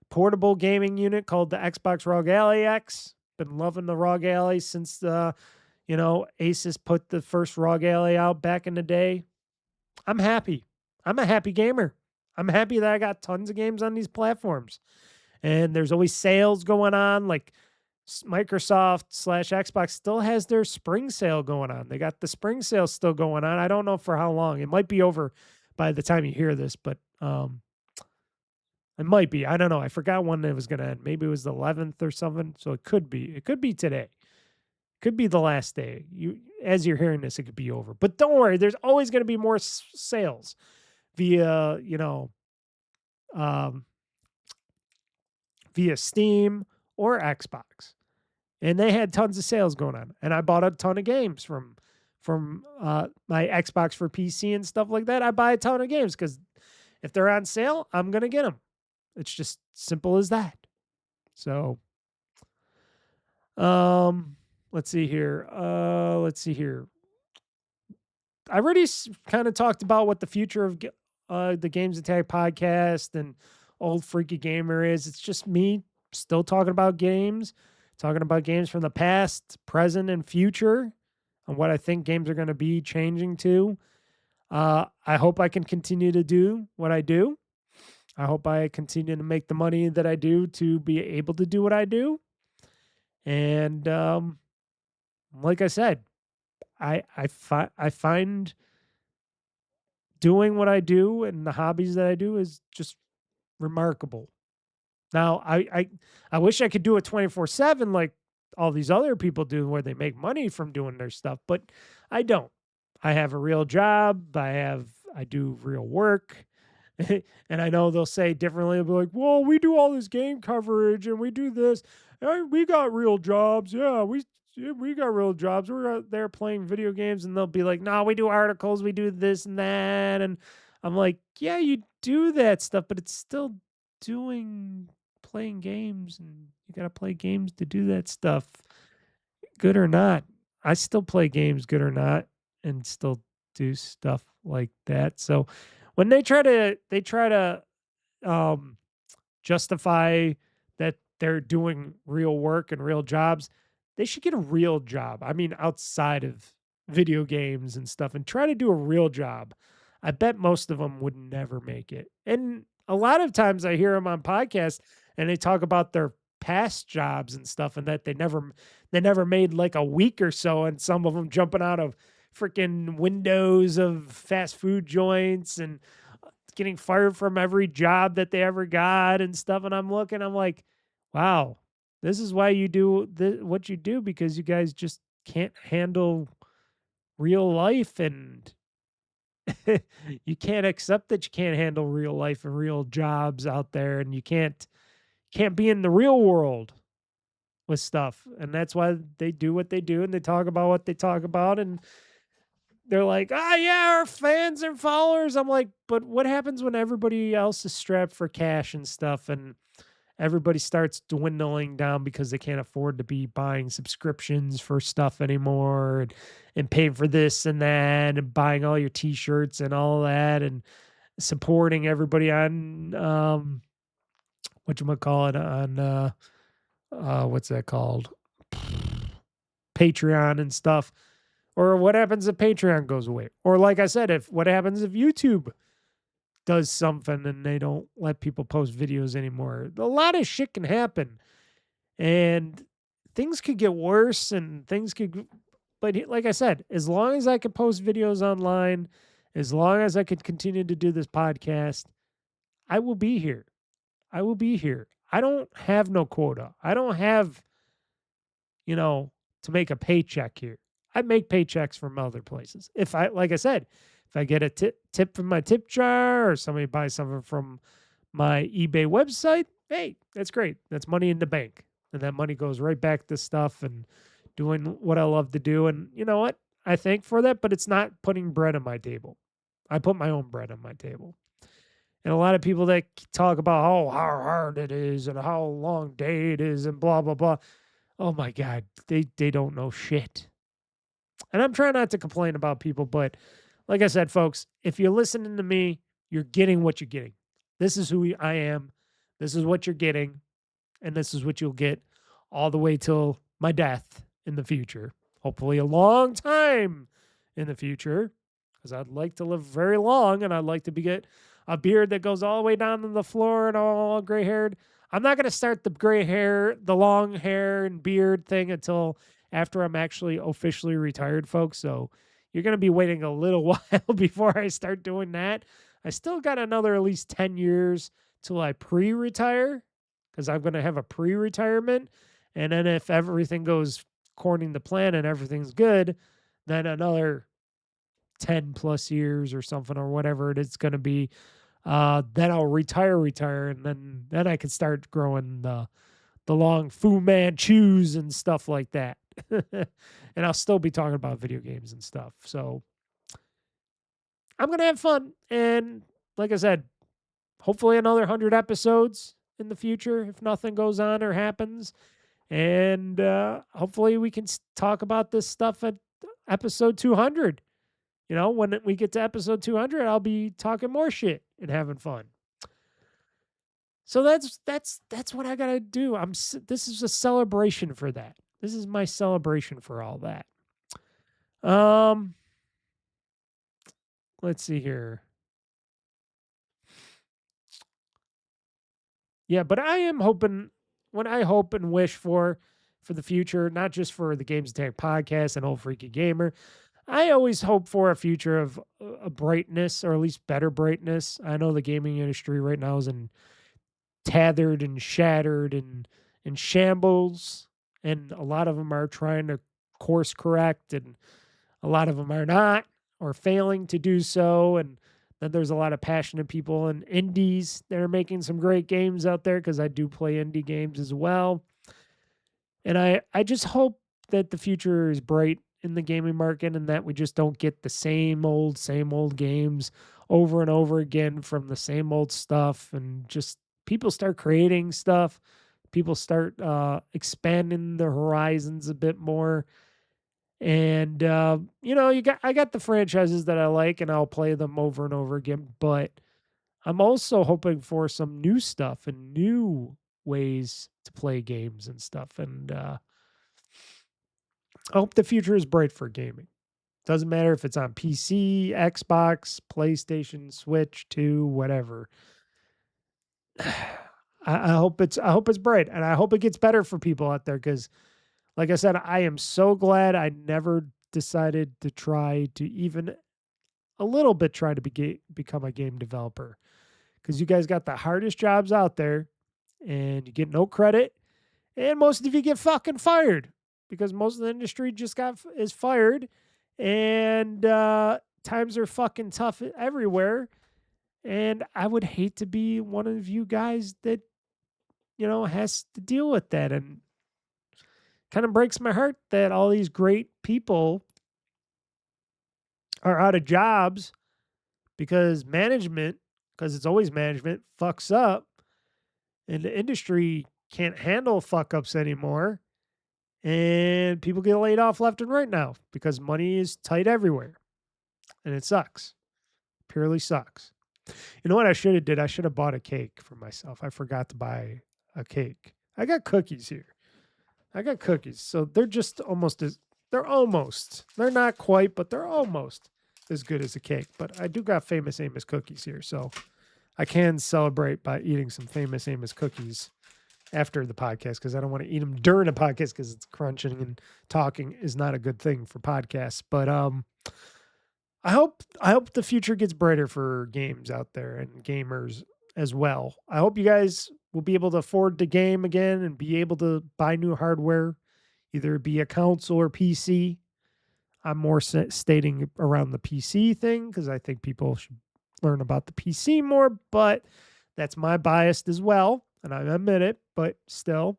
Speaker 1: portable gaming unit called the Xbox ROG Ally X. Been loving the ROG Ally since Asus put the first ROG Ally out back in the day. I'm happy. I'm a happy gamer. I'm happy that I got tons of games on these platforms. And there's always sales going on, like Microsoft/Xbox still has their spring sale going on. They got the spring sale still going on. I don't know for how long. It might be over by the time you hear this, but it might be. I don't know. I forgot when it was going to end. Maybe it was the 11th or something. So it could be. It could be today. Could be the last day. As you're hearing this, it could be over. But don't worry. There's always going to be more sales via, via Steam or Xbox. And they had tons of sales going on. And I bought a ton of games from my Xbox for PC and stuff like that. I buy a ton of games because if they're on sale, I'm going to get them. It's just simple as that. So, let's see here. I already kind of talked about what the future of the GamezAttack podcast and OldFreakyGamer is. It's just me still talking about games from the past, present, and future, and what I think games are going to be changing to. I hope I can continue to do what I do. I hope I continue to make the money that I do to be able to do what I do. And like I said, I find doing what I do and the hobbies that I do is just remarkable. Now, I wish I could do it 24/7 like all these other people do where they make money from doing their stuff, but I don't. I have a real job. I do real work. And I know they'll say differently. They'll be like, well, we do all this game coverage and we do this. And we got real jobs. Yeah, we yeah, we got real jobs. We're out there playing video games, and they'll be like, "No, we do articles, we do this and that," and I'm like, "Yeah, you do that stuff, but it's still doing playing games, and you got to play games to do that stuff, good or not." I still play games, good or not, and still do stuff like that. So when they try to um justify that they're doing real work and real jobs, they should get a real job. I mean, outside of video games and stuff, and try to do a real job. I bet most of them would never make it. And a lot of times I hear them on podcasts and they talk about their past jobs and stuff and that they never made like a week or so, and some of them jumping out of freaking windows of fast food joints and getting fired from every job that they ever got and stuff. And I'm like, wow, this is why you do what you do, because you guys just can't handle real life, and you can't accept that you can't handle real life and real jobs out there, and you can't be in the real world with stuff. And that's why they do what they do and they talk about what they talk about. And they're like, "Ah, yeah, our fans and followers." I'm like, but what happens when everybody else is strapped for cash and stuff, and everybody starts dwindling down because they can't afford to be buying subscriptions for stuff anymore, and paying for this and that, and buying all your t-shirts and all that, and supporting everybody on whatchamacallit, on what's that called? Patreon and stuff. Or what happens if Patreon goes away? Or like I said, if what happens if YouTube does something and they don't let people post videos anymore? A lot of shit can happen, and things could get worse, and things could. But like I said, as long as I can post videos online, as long as I could continue to do this podcast, I will be here. I will be here. I don't have no quota. I don't have, you know, to make a paycheck here. I make paychecks from other places. If I, like I said, if I get a tip from my tip jar, or somebody buys something from my eBay website, hey, that's great. That's money in the bank. And that money goes right back to stuff and doing what I love to do. And you know what? I thank for that, but it's not putting bread on my table. I put my own bread on my table. And a lot of people that talk about how hard it is and how long day it is and blah, blah, blah. Oh my God, they don't know shit. And I'm trying not to complain about people, but like I said, folks, if you're listening to me, you're getting what you're getting. This is who I am. This is what you're getting. And this is what you'll get all the way till my death in the future. Hopefully, a long time in the future, because I'd like to live very long, and I'd like to get a beard that goes all the way down to the floor and all gray haired. I'm not going to start the gray hair, the long hair and beard thing until after I'm actually officially retired, folks. So you're going to be waiting a little while before I start doing that. I still got another at least 10 years till I pre-retire, because I'm going to have a pre-retirement. And then if everything goes according to plan and everything's good, then another 10 plus years or something, or whatever it's going to be. Then I'll retire, and then I can start growing the long Fu Manchus and stuff like that. And I'll still be talking about video games and stuff. So I'm going to have fun. And like I said, hopefully another 100 episodes in the future if nothing goes on or happens. And hopefully we can talk about this stuff at episode 200. You know, when we get to episode 200, I'll be talking more shit and having fun. So that's what I got to do. This is a celebration for that. This is my celebration for all that. Let's see here. Yeah, but I am hoping, what I hope and wish for the future, not just for the GamezAttack Podcast and OldFreakyGamer, I always hope for a future of a brightness, or at least better brightness. I know the gaming industry right now is in tethered and shattered and in shambles, and a lot of them are trying to course correct, and a lot of them are not, or failing to do so. And then there's a lot of passionate people and indies that are making some great games out there, because I do play indie games as well. And I just hope that the future is bright in the gaming market and that we just don't get the same old games over and over again from the same old stuff, and just people start creating stuff. People start expanding their horizons a bit more. And I got the franchises that I like and I'll play them over and over again, but I'm also hoping for some new stuff and new ways to play games and stuff. And I hope the future is bright for gaming. Doesn't matter if it's on PC, Xbox, PlayStation, Switch 2, whatever. I hope it's bright, and I hope it gets better for people out there, because like I said, I am so glad I never decided to try to even a little bit try to become a game developer, because you guys got the hardest jobs out there and you get no credit, and most of you get fucking fired because most of the industry just is fired, and times are fucking tough everywhere. And I would hate to be one of you guys that, has to deal with that. And kind of breaks my heart that all these great people are out of jobs because it's always management, fucks up, and the industry can't handle fuck ups anymore. And people get laid off left and right now because money is tight everywhere. And it sucks. Purely sucks. You know what I should have did? I should have bought a cake for myself. I forgot to buy a cake. I got cookies here. So they're just they're not quite, but they're almost as good as a cake. But I do got Famous Amos cookies here, so I can celebrate by eating some Famous Amos cookies after the podcast, because I don't want to eat them during a podcast because it's crunching and talking is not a good thing for podcasts. But I hope the future gets brighter for games out there and gamers as well. I hope you guys will be able to afford to game again and be able to buy new hardware, either it be a console or PC. I'm more stating around the PC thing because I think people should learn about the PC more, but that's my bias as well, and I admit it, but still,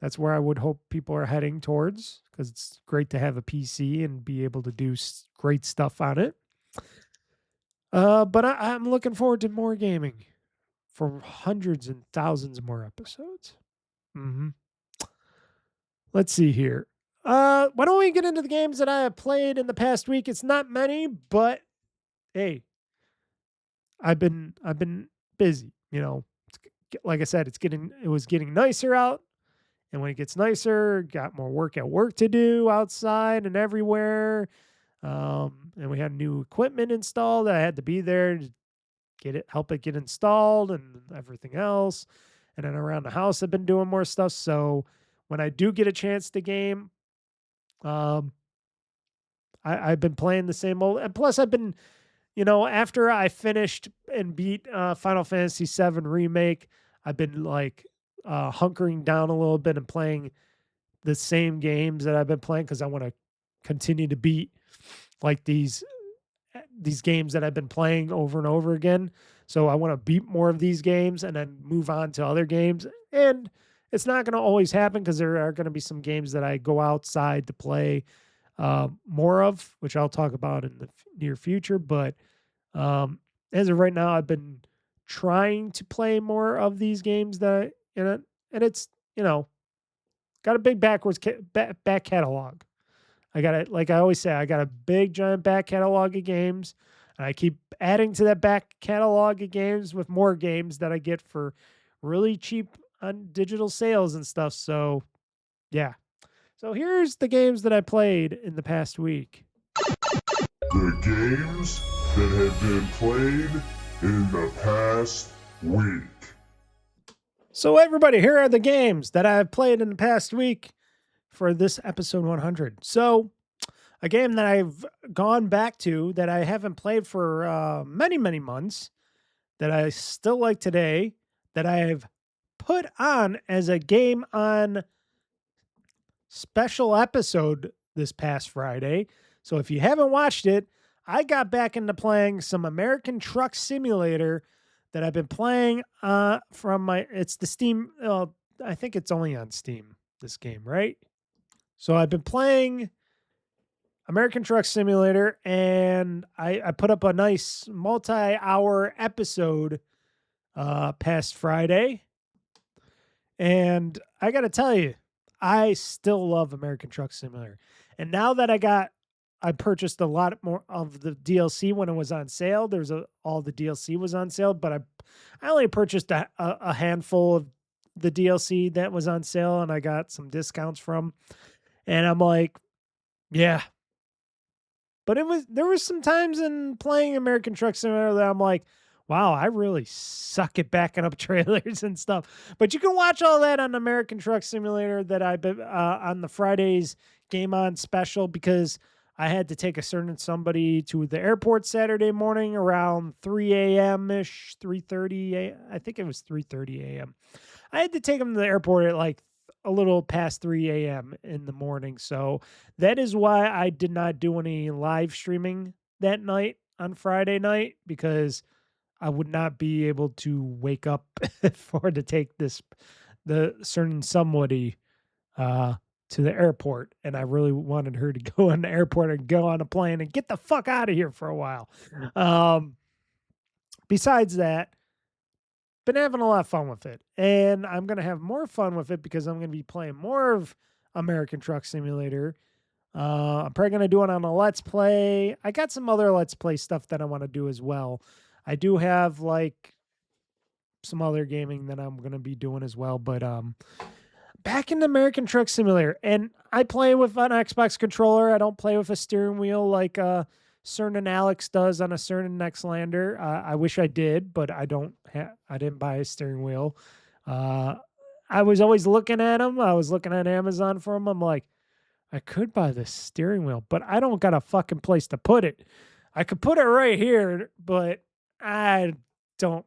Speaker 1: that's where I would hope people are heading towards, because it's great to have a PC and be able to do great stuff on it. But I'm looking forward to more gaming for hundreds and thousands more episodes. Let's see here. Why don't we get into the games that I have played in the past week? It's not many, but hey, I've been busy. Like I said, it was getting nicer out. And when it gets nicer, got more work at work to do outside and everywhere. And we had new equipment installed. I had to be there to help it get installed and everything else. And then around the house, I've been doing more stuff. So when I do get a chance to game, I've been playing the same old. And plus, I've been, after I finished and beat Final Fantasy VII Remake, I've been like hunkering down a little bit and playing the same games that I've been playing, because I want to continue to beat like these games that I've been playing over and over again. So I want to beat more of these games and then move on to other games. And it's not going to always happen, because there are going to be some games that I go outside to play more of, which I'll talk about in the near future. But as of right now, I've been trying to play more of these games and it's, got a big back catalog. I got it. Like I always say, I got a big giant back catalog of games, and I keep adding to that back catalog of games with more games that I get for really cheap on digital sales and stuff. So yeah. So here's the games that I played in the past week.
Speaker 2: The games that have been played in the past week.
Speaker 1: So everybody, here are the games that I've played in the past week for this episode 100. So a game that I've gone back to that I haven't played for many, many months, that I still like today, that I've put on as a GameOn special episode this past Friday. So if you haven't watched it, I got back into playing some American Truck Simulator that I've been playing it's the Steam. I think it's only on Steam, this game, right? So I've been playing American Truck Simulator, and I put up a nice multi-hour episode past Friday. And I got to tell you, I still love American Truck Simulator. And now that I purchased a lot more of the DLC when it was on sale. All the DLC was on sale, but I only purchased a handful of the DLC that was on sale, and I got some discounts from. And I'm like, yeah. But there was some times in playing American Truck Simulator that I'm like, wow, I really suck at backing up trailers and stuff. But you can watch all that on American Truck Simulator that I've been on the Friday's GameOn special, because I had to take a certain somebody to the airport Saturday morning around 3 a.m. ish, 3:30. I think it was 3:30 a.m. I had to take him to the airport at like a little past 3 a.m. in the morning. So that is why I did not do any live streaming that night on Friday night, because I would not be able to wake up to take the certain somebody to the airport. And I really wanted her to go on the airport and go on a plane and get the fuck out of here for a while. Besides that, been having a lot of fun with it, and I'm going to have more fun with it because I'm going to be playing more of American Truck Simulator. I'm probably going to do it on a Let's Play. I got some other Let's Play stuff that I want to do as well. I do have like some other gaming that I'm going to be doing as well, but back in American Truck Simulator, and I play with an Xbox controller. I don't play with a steering wheel like certain Alex does on a certain Nextlander. I wish I did, but I don't. I didn't buy a steering wheel. I was always looking at them. I was looking at Amazon for them. I'm like, I could buy this steering wheel, but I don't got a fucking place to put it. I could put it right here, but I don't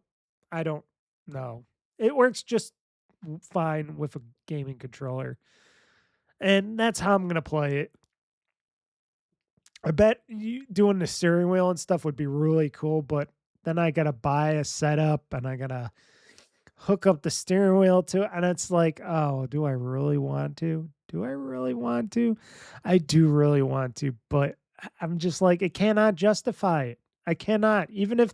Speaker 1: know. It works just fine with a gaming controller, and that's how I'm going to play it. I bet doing the steering wheel and stuff would be really cool, but then I gotta buy a setup and I gotta hook up the steering wheel to it, and it's like, oh, do I really want to? Do I really want to? I do really want to, but I'm just like, it cannot justify it. I cannot. Even if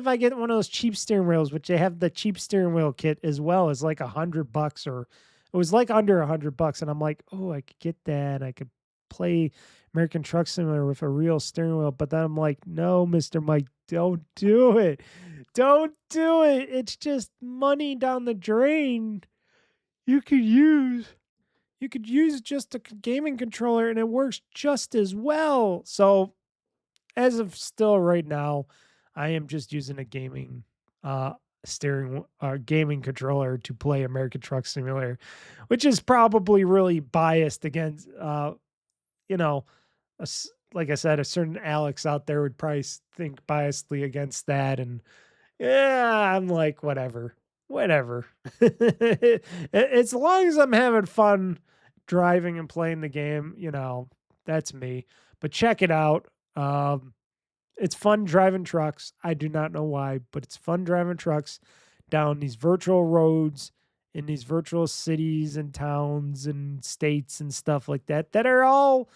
Speaker 1: I get one of those cheap steering wheels, which they have the cheap steering wheel kit as well, is like $100, or it was like under $100, and I'm like, oh, I could get that. I could play American Truck Simulator with a real steering wheel, but then I'm like, no, Mr. Mike, don't do it. Don't do it. It's just money down the drain. You could use just a gaming controller and it works just as well. So as of still right now, I am just using a gaming gaming controller to play American Truck Simulator, which is probably really biased against like I said, a certain Alex out there would probably think biasedly against that. And yeah, I'm like, whatever. As long as I'm having fun driving and playing the game, that's me. But check it out. It's fun driving trucks. I do not know why, but it's fun driving trucks down these virtual roads in these virtual cities and towns and states and stuff like that are all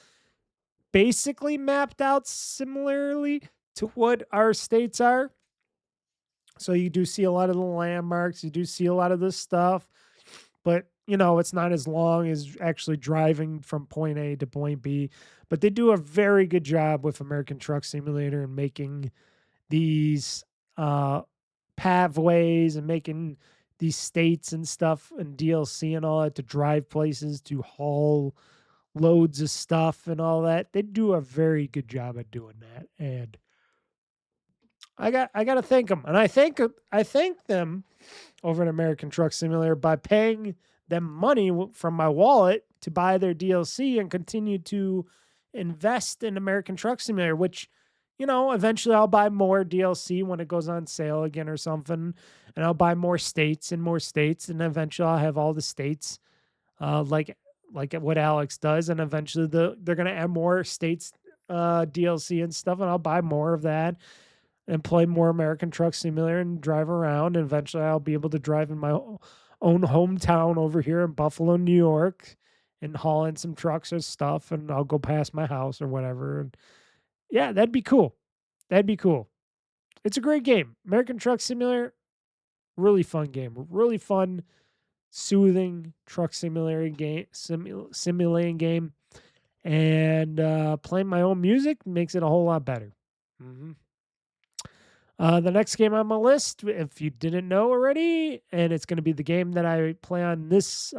Speaker 1: basically mapped out similarly to what our states are. So you do see a lot of the landmarks, you do see a lot of this stuff, but it's not as long as actually driving from point A to point B. But they do a very good job with American Truck Simulator and making these pathways and making these states and stuff and DLC and all that to drive places, to haul loads of stuff and all that. They do a very good job at doing that, and I got to thank them, and I thank them over at American Truck Simulator by paying them money from my wallet to buy their DLC and continue to invest in American Truck Simulator, which eventually I'll buy more DLC when it goes on sale again or something, and I'll buy more states, and eventually I'll have all the states like what Alex does, and eventually they're going to add more states DLC and stuff, and I'll buy more of that and play more American Truck Simulator and drive around, and eventually I'll be able to drive in my own hometown over here in Buffalo, New York, and haul in some trucks or stuff, and I'll go past my house or whatever. And yeah, that'd be cool. That'd be cool. It's a great game. American Truck Simulator, really fun game. Really fun, soothing truck simulator game, simulating game. And playing my own music makes it a whole lot better. hmm the next game on my list, if you didn't know already, and it's going to be the game that I play on this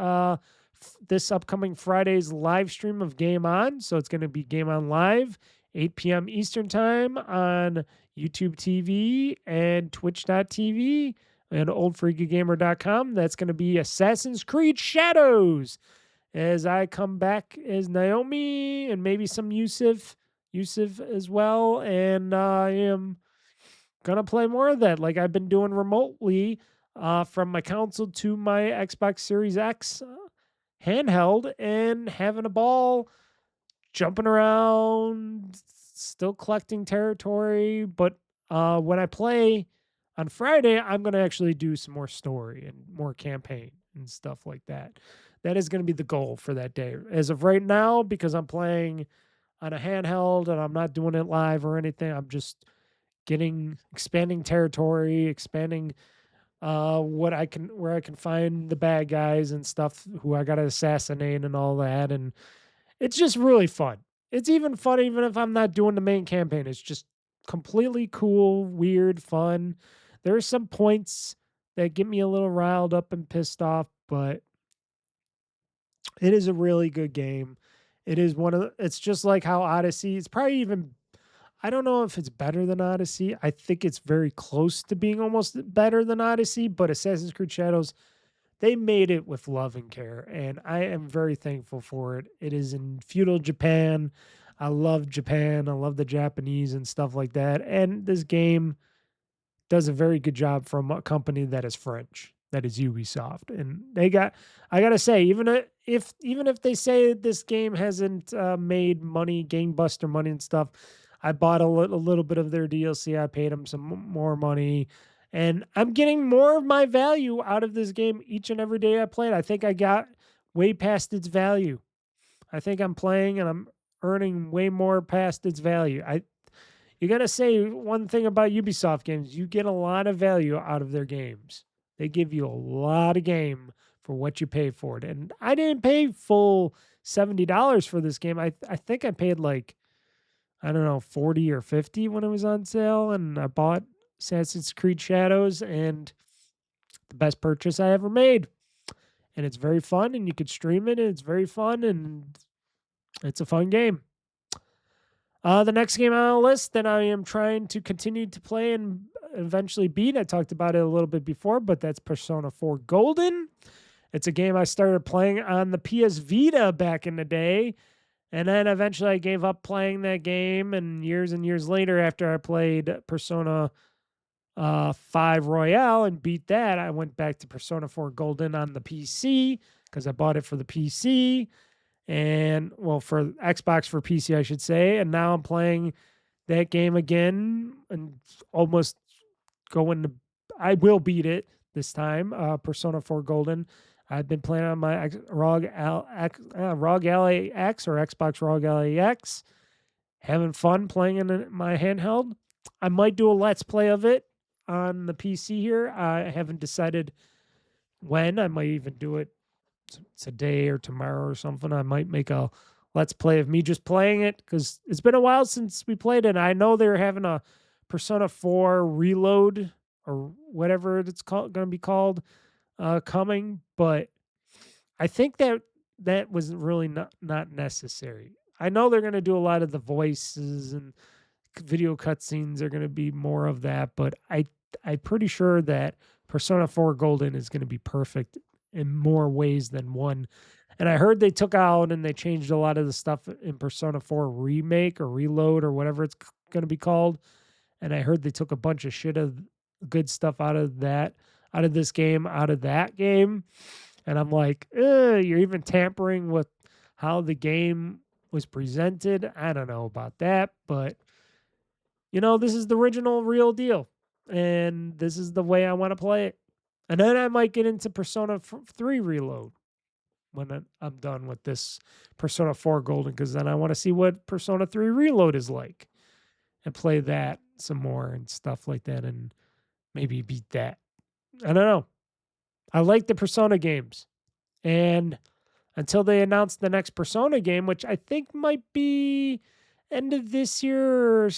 Speaker 1: upcoming Friday's live stream of Game On. So it's going to be Game On Live, 8 p.m. Eastern Time on YouTube TV and Twitch.tv and OldFreakyGamer.com. That's going to be Assassin's Creed Shadows as I come back as Naomi and maybe some Yusuf as well. And I am gonna play more of that, like I've been doing remotely from my console to my Xbox Series X handheld, and having a ball, jumping around, still collecting territory. But when I play on Friday, I'm gonna actually do some more story and more campaign and stuff like that. That is gonna be the goal for that day. As of right now, because I'm playing on a handheld and I'm not doing it live or anything, I'm just expanding territory, expanding where I can find the bad guys and stuff who I gotta assassinate and all that. And it's just really fun. It's even fun even if I'm not doing the main campaign. It's just completely cool, weird, fun. There are some points that get me a little riled up and pissed off, but it is a really good game. It is it's just like how Odyssey, it's probably even, I don't know if it's better than Odyssey. I think it's very close to being almost better than Odyssey, but Assassin's Creed Shadows, they made it with love and care, and I am very thankful for it. It is in feudal Japan. I love Japan. I love the Japanese and stuff like that. And this game does a very good job from a company that is French, that is Ubisoft. And I gotta say, even if they say this game hasn't made money, gangbuster money and stuff, I bought a little bit of their DLC. I paid them some more money, and I'm getting more of my value out of this game each and every day I play it. I think I got way past its value. I think I'm playing and I'm earning way more past its value. You got to say one thing about Ubisoft games, you get a lot of value out of their games. They give you a lot of game for what you pay for it. And I didn't pay full $70 for this game. I think I paid like, I don't know, 40 or 50 when it was on sale, and I bought Assassin's Creed Shadows, and the best purchase I ever made. And it's very fun, and you could stream it, and it's very fun, and it's a fun game. The next game on the list that I am trying to continue to play and eventually beat, I talked about it a little bit before, but that's Persona 4 Golden. It's a game I started playing on the PS Vita back in the day, and then eventually I gave up playing that game, and years later, after I played Persona 5 Royale and beat that, I went back to Persona 4 Golden on the PC because I bought it for the PC. And well, for Xbox for PC, I should say. And now I'm playing that game again and almost going to, I will beat it this time. Persona 4 Golden. I've been playing on my ROG Ally X or Xbox ROG Ally X, having fun playing in my handheld. I might do a Let's Play of it on the PC here. I haven't decided when. I might even do it today or tomorrow or something. I might make a Let's Play of me just playing it because it's been a while since we played it. I know they're having a Persona 4 Reload or whatever it's going to be called coming, but I think that was really not necessary. I know they're going to do a lot of the voices and video cutscenes are going to be more of that, but I'm pretty sure that Persona 4 Golden is going to be perfect in more ways than one. And I heard they took out and they changed a lot of the stuff in Persona 4 Remake or Reload or whatever it's going to be called. And I heard they took a bunch of shit of good stuff out of that, out of this game, out of that game. And I'm like, you're even tampering with how the game was presented. I don't know about that, but this is the original real deal. And this is the way I want to play it. And then I might get into Persona 3 Reload. when I'm done with this Persona 4 Golden, because then I want to see what Persona 3 Reload is like and play that some more and stuff like that and maybe beat that. I don't know. I like the Persona games. And until they announce the next Persona game, which I think might be end of this year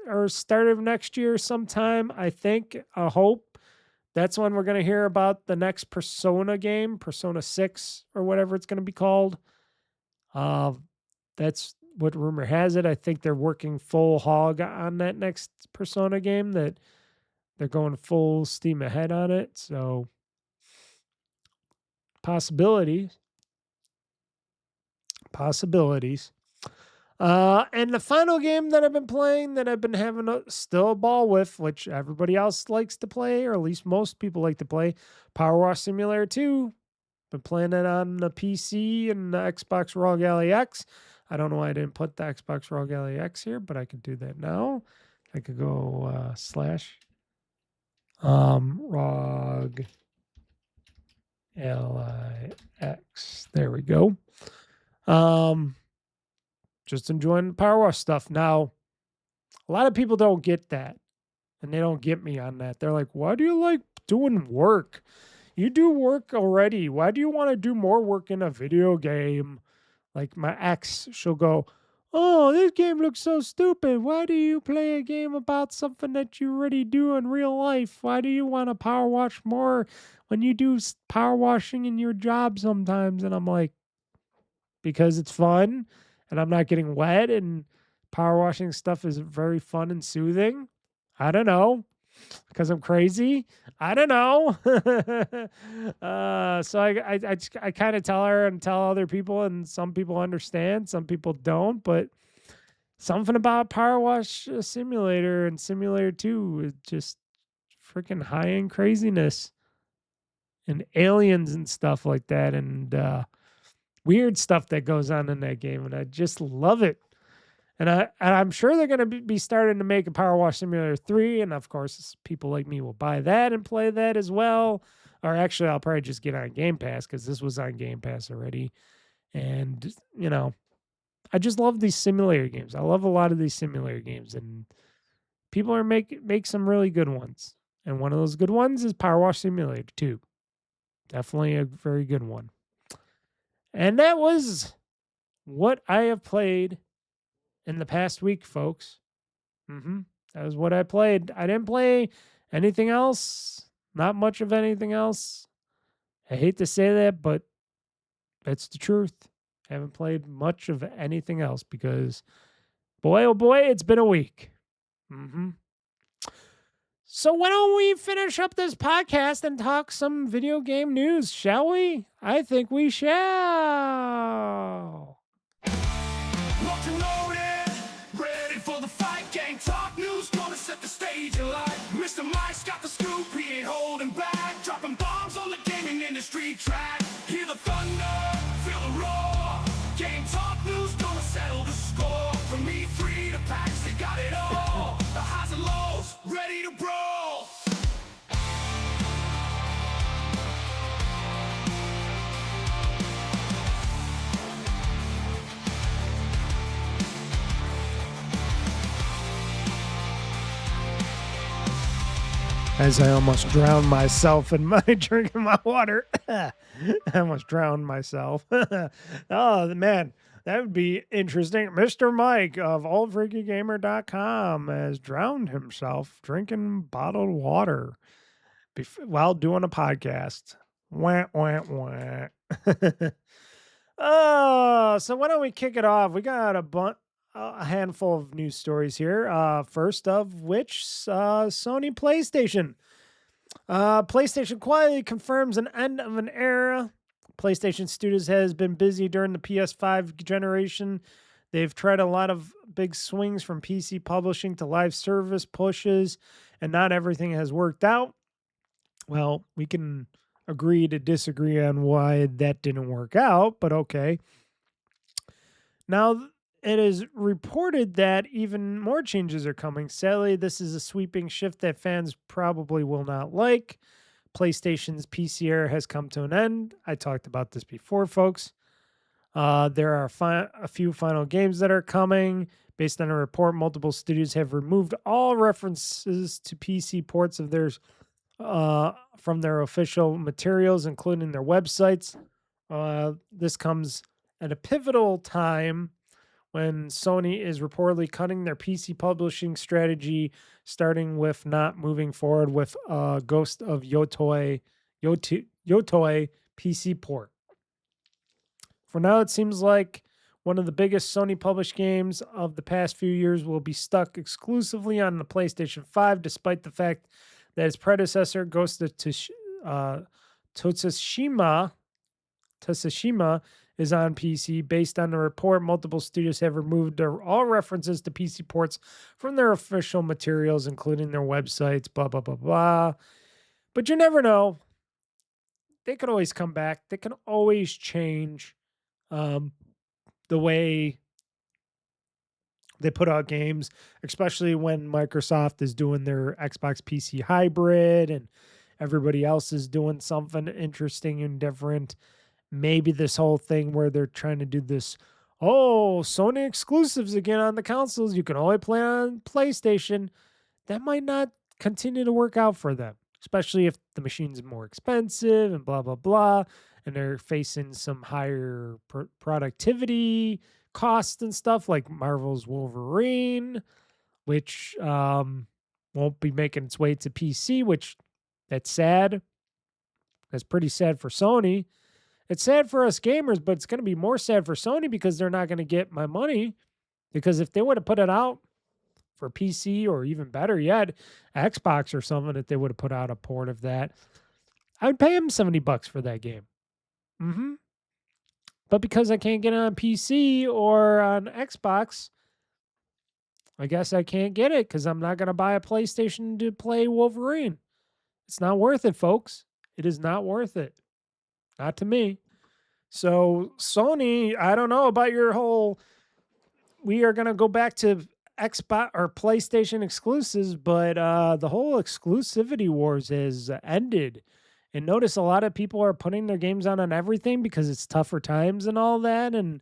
Speaker 1: or start of next year sometime, I think, I hope. That's when we're going to hear about the next Persona game, Persona 6 or whatever it's going to be called. That's what rumor has it. I think they're working full hog on that next Persona game, that they're going full steam ahead on it. So possibilities. And the final game that I've been playing, that I've been having still a ball with, which everybody else likes to play, or at least most people like to play, PowerWash Simulator 2. Been playing it on the PC and the Xbox Raw Galley X. I don't know why I didn't put the Xbox Raw Galley X here, but I could do that now. I could go slash ROG LIX. There we go. Just enjoying the PowerWash stuff. Now, a lot of people don't get that, and they don't get me on that. They're like, why do you like doing work? You do work already. Why do you want to do more work in a video game? Like my ex, she'll go, oh, this game looks so stupid. Why do you play a game about something that you already do in real life? Why do you want to power wash more when you do power washing in your job sometimes? And I'm like, because it's fun and I'm not getting wet, and power washing stuff is very fun and soothing. I don't know. Because I'm crazy. I don't know. So I kind of tell her and tell other people, and some people understand, some people don't. But something about Power Wash Simulator and Simulator 2 is just freaking high end craziness and aliens and stuff like that, and weird stuff that goes on in that game, and I just love it. And I'm sure they're going to be starting to make a Power Wash Simulator 3. And of course, people like me will buy that and play that as well. Or actually, I'll probably just get on Game Pass, because this was on Game Pass already. And, you know, I just love these simulator games. I love a lot of these simulator games. And people are make some really good ones. And one of those good ones is Power Wash Simulator 2. Definitely a very good one. And that was what I have played in the past week, folks. That was what I played. I didn't play anything else. Not much of anything else. I hate to say that, but that's the truth. I haven't played much of anything else because, boy, oh boy, it's been a week. So why don't we finish up this podcast and talk some video game news, shall we? I think we shall.
Speaker 3: Locked and loaded, ready for the fight. Game Talk Newz, gonna set the stage alight. Mr. Mike's got the scoop, he ain't holding back. Dropping bombs on the gaming industry track. Hear the thunder, feel the roar. Game Talk Newz, gonna settle the score. From E3 to PAX, they got it all. The highs and lows, ready to brawl.
Speaker 1: As I almost drowned myself in my drinking my water. I almost drowned myself. Oh, man, that would be interesting. Mr. Mike of OldFreakyGamer.com has drowned himself drinking bottled water while doing a podcast. Wah, wah, wah. Oh, so why don't we kick it off? We got a handful of news stories here. First of which, Sony PlayStation. PlayStation quietly confirms an end of an era. PlayStation Studios has been busy during the PS5 generation. They've tried a lot of big swings from PC publishing to live service pushes, and not everything has worked out. Well, we can agree to disagree on why that didn't work out, but okay. Now, it is reported that even more changes are coming. Sadly, this is a sweeping shift that fans probably will not like, PlayStation's PC era has come to an end. I talked about this before, folks. There are a few final games that are coming. Based on a report, multiple studios have removed all references to PC ports of theirs from their official materials, including their websites. This comes at a pivotal time when Sony is reportedly cutting their PC publishing strategy, starting with not moving forward with Ghost of Yotoi PC port. For now, it seems like one of the biggest Sony published games of the past few years will be stuck exclusively on the PlayStation 5, despite the fact that its predecessor, Ghost of Tsushima, is on PC. Based on the report, multiple studios have removed all references to PC ports from their official materials, including their websites, blah, blah, blah, blah. But you never know. They could always come back. They can always change the way they put out games, especially when Microsoft is doing their Xbox PC hybrid and everybody else is doing something interesting and different. Maybe this whole thing where they're trying to do this, Sony exclusives again on the consoles, you can only play on PlayStation. That might not continue to work out for them, especially if the machine's more expensive and blah, blah, blah, and they're facing some higher productivity costs and stuff like Marvel's Wolverine, which won't be making its way to PC, which that's sad. That's pretty sad for Sony. It's sad for us gamers, but it's going to be more sad for Sony because they're not going to get my money. Because if they would have put it out for PC, or even better yet, Xbox or something, if they would have put out a port of that, I would pay them $70 for that game. But because I can't get it on PC or on Xbox, I guess I can't get it because I'm not going to buy a PlayStation to play Wolverine. It's not worth it, folks. It is not worth it. Not to me. So Sony, I don't know about your whole, we are going to go back to Xbox or PlayStation exclusives, but the whole exclusivity wars has ended. And notice a lot of people are putting their games on everything because it's tougher times and all that, and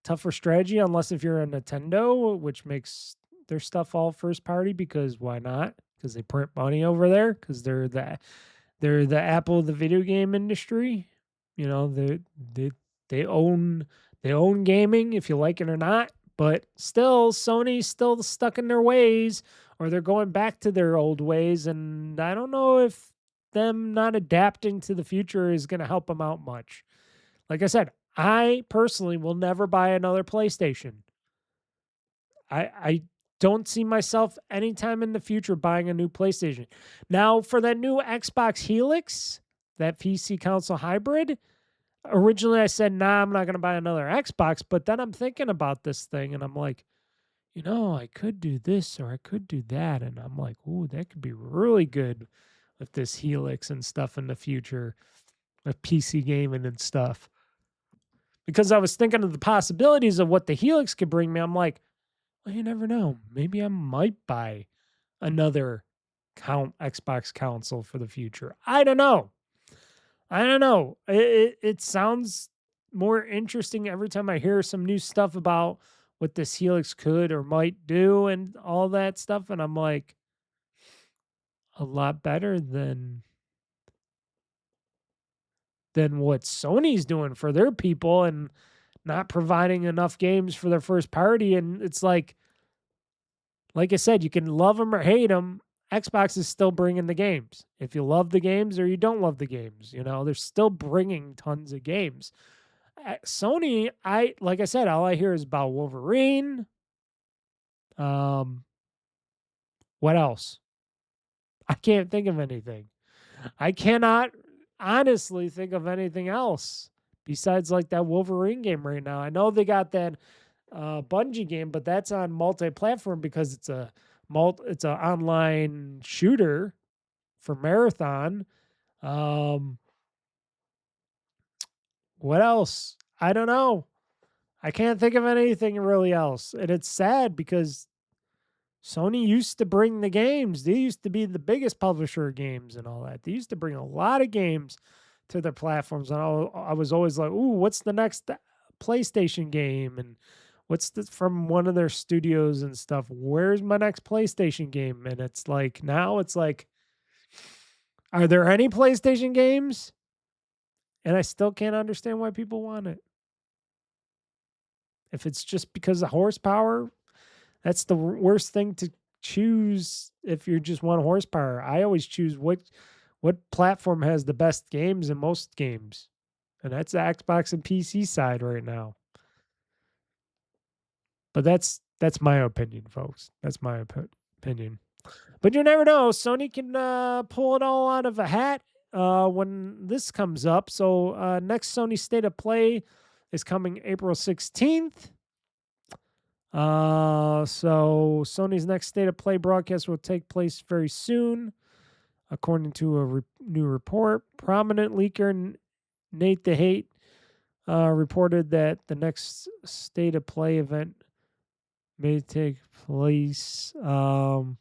Speaker 1: tougher strategy, unless if you're a Nintendo, which makes their stuff all first party, because why not? Because they print money over there, because they're the Apple of the video game industry. You know, they own gaming, if you like it or not. But still, Sony's still stuck in their ways, or they're going back to their old ways, and I don't know if them not adapting to the future is going to help them out much. Like I said, I personally will never buy another PlayStation. I don't see myself anytime in the future buying a new PlayStation. Now, for that new Xbox Helix, that PC console hybrid, originally I said, nah, I'm not going to buy another Xbox, but then I'm thinking about this thing and I'm like, I could do this or I could do that. And I'm like, ooh, that could be really good with this Helix and stuff in the future with PC gaming and stuff. Because I was thinking of the possibilities of what the Helix could bring me. I'm like, well, you never know. Maybe I might buy another Xbox console for the future. I don't know. It sounds more interesting every time I hear some new stuff about what this Helix could or might do and all that stuff. And I'm like, a lot better than what Sony's doing for their people and not providing enough games for their first party. And it's like I said, you can love them or hate them. Xbox is still bringing the games. If you love the games or you don't love the games, they're still bringing tons of games. Sony, like I said, all I hear is about Wolverine. What else? I can't think of anything. I cannot honestly think of anything else besides like that Wolverine game right now. I know they got that Bungie game, but that's on multi-platform because it's an online shooter for Marathon. What else? I don't know. I can't think of anything really else. And it's sad because Sony used to bring the games. They used to be the biggest publisher of games and all that. They used to bring a lot of games to their platforms. And I was always like, ooh, what's the next PlayStation game? And what's from one of their studios and stuff? Where's my next PlayStation game? And it's like, now it's like, are there any PlayStation games? And I still can't understand why people want it. If it's just because of horsepower, that's the worst thing to choose if you just want horsepower. I always choose what platform has the best games in most games. And that's the Xbox and PC side right now. But that's my opinion, folks. That's my opinion. But you never know. Sony can pull it all out of a hat when this comes up. So next Sony State of Play is coming April 16th. So Sony's next State of Play broadcast will take place very soon, according to a new report. Prominent leaker Nate the Hate reported that the next State of Play event may take place on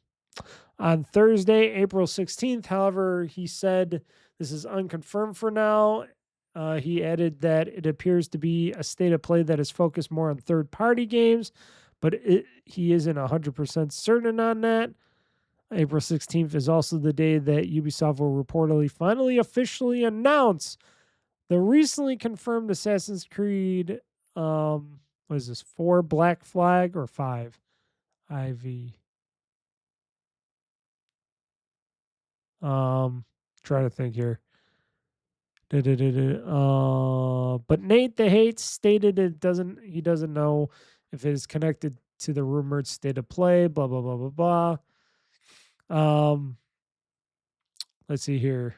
Speaker 1: Thursday, April 16th. However, he said this is unconfirmed for now. He added that it appears to be a State of Play that is focused more on third-party games, but he isn't 100% certain on that. April 16th is also the day that Ubisoft will reportedly finally officially announce the recently confirmed Assassin's Creed, what is this, 4 Black Flag or 5 IV? Trying to think here. But Nate the Hate stated he doesn't know if it is connected to the rumored State of Play, blah, blah, blah, blah, blah. Let's see here.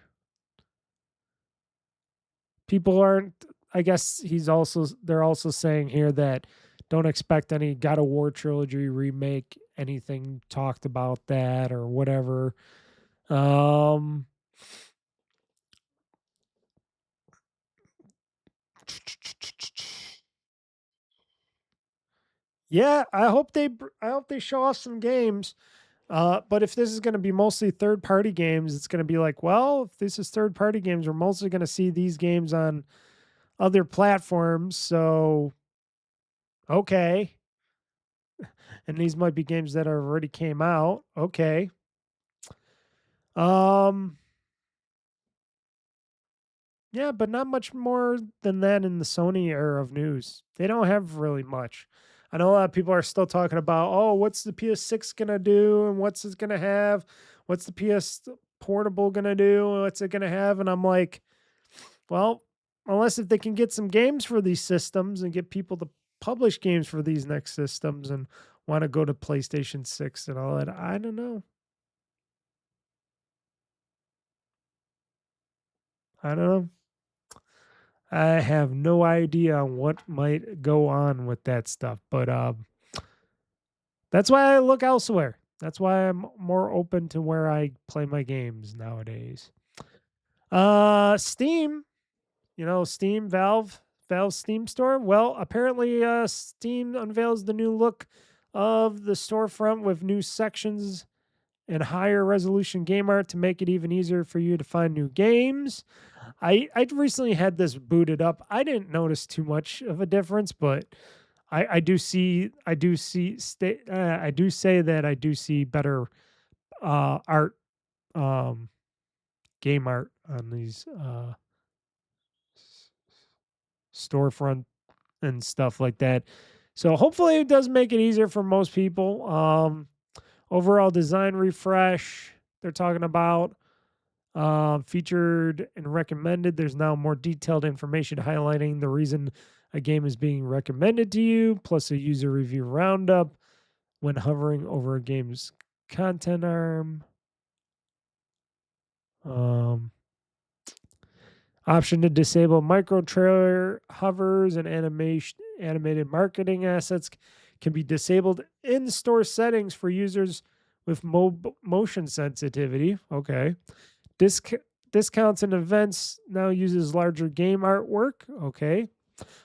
Speaker 1: People aren't, I guess they're also saying here that don't expect any God of War trilogy remake, anything talked about that or whatever. Yeah, I hope they show off some games. But if this is going to be mostly third-party games, it's going to be like, well, if this is third-party games, we're mostly going to see these games on other platforms. So, okay. And these might be games that already came out. Okay. Yeah, but not much more than that in the Sony era of news. They don't have really much. I know a lot of people are still talking about, oh, what's the PS6 going to do? And what's it going to have? What's the PS Portable going to do? And what's it going to have? And I'm like, well, unless if they can get some games for these systems and get people to publish games for these next systems and want to go to PlayStation 6 and all that, I don't know. I have no idea on what might go on with that stuff, but that's why I look elsewhere. That's why I'm more open to where I play my games nowadays. Steam, Steam, Valve's Steam store. Well, apparently Steam unveils the new look of the storefront with new sections and higher resolution game art to make it even easier for you to find new games. I recently had this booted up. I didn't notice too much of a difference, but I do say that I do see better art, game art on these storefront and stuff like that. So hopefully it does make it easier for most people. Overall design refresh they're talking about. Featured and recommended. There's now more detailed information highlighting the reason a game is being recommended to you, plus a user review roundup when hovering over a game's content arm. Option to disable micro trailer hovers and animated marketing assets can be disabled in store settings for users with motion sensitivity. Okay. Discounts and events now uses larger game artwork. Okay.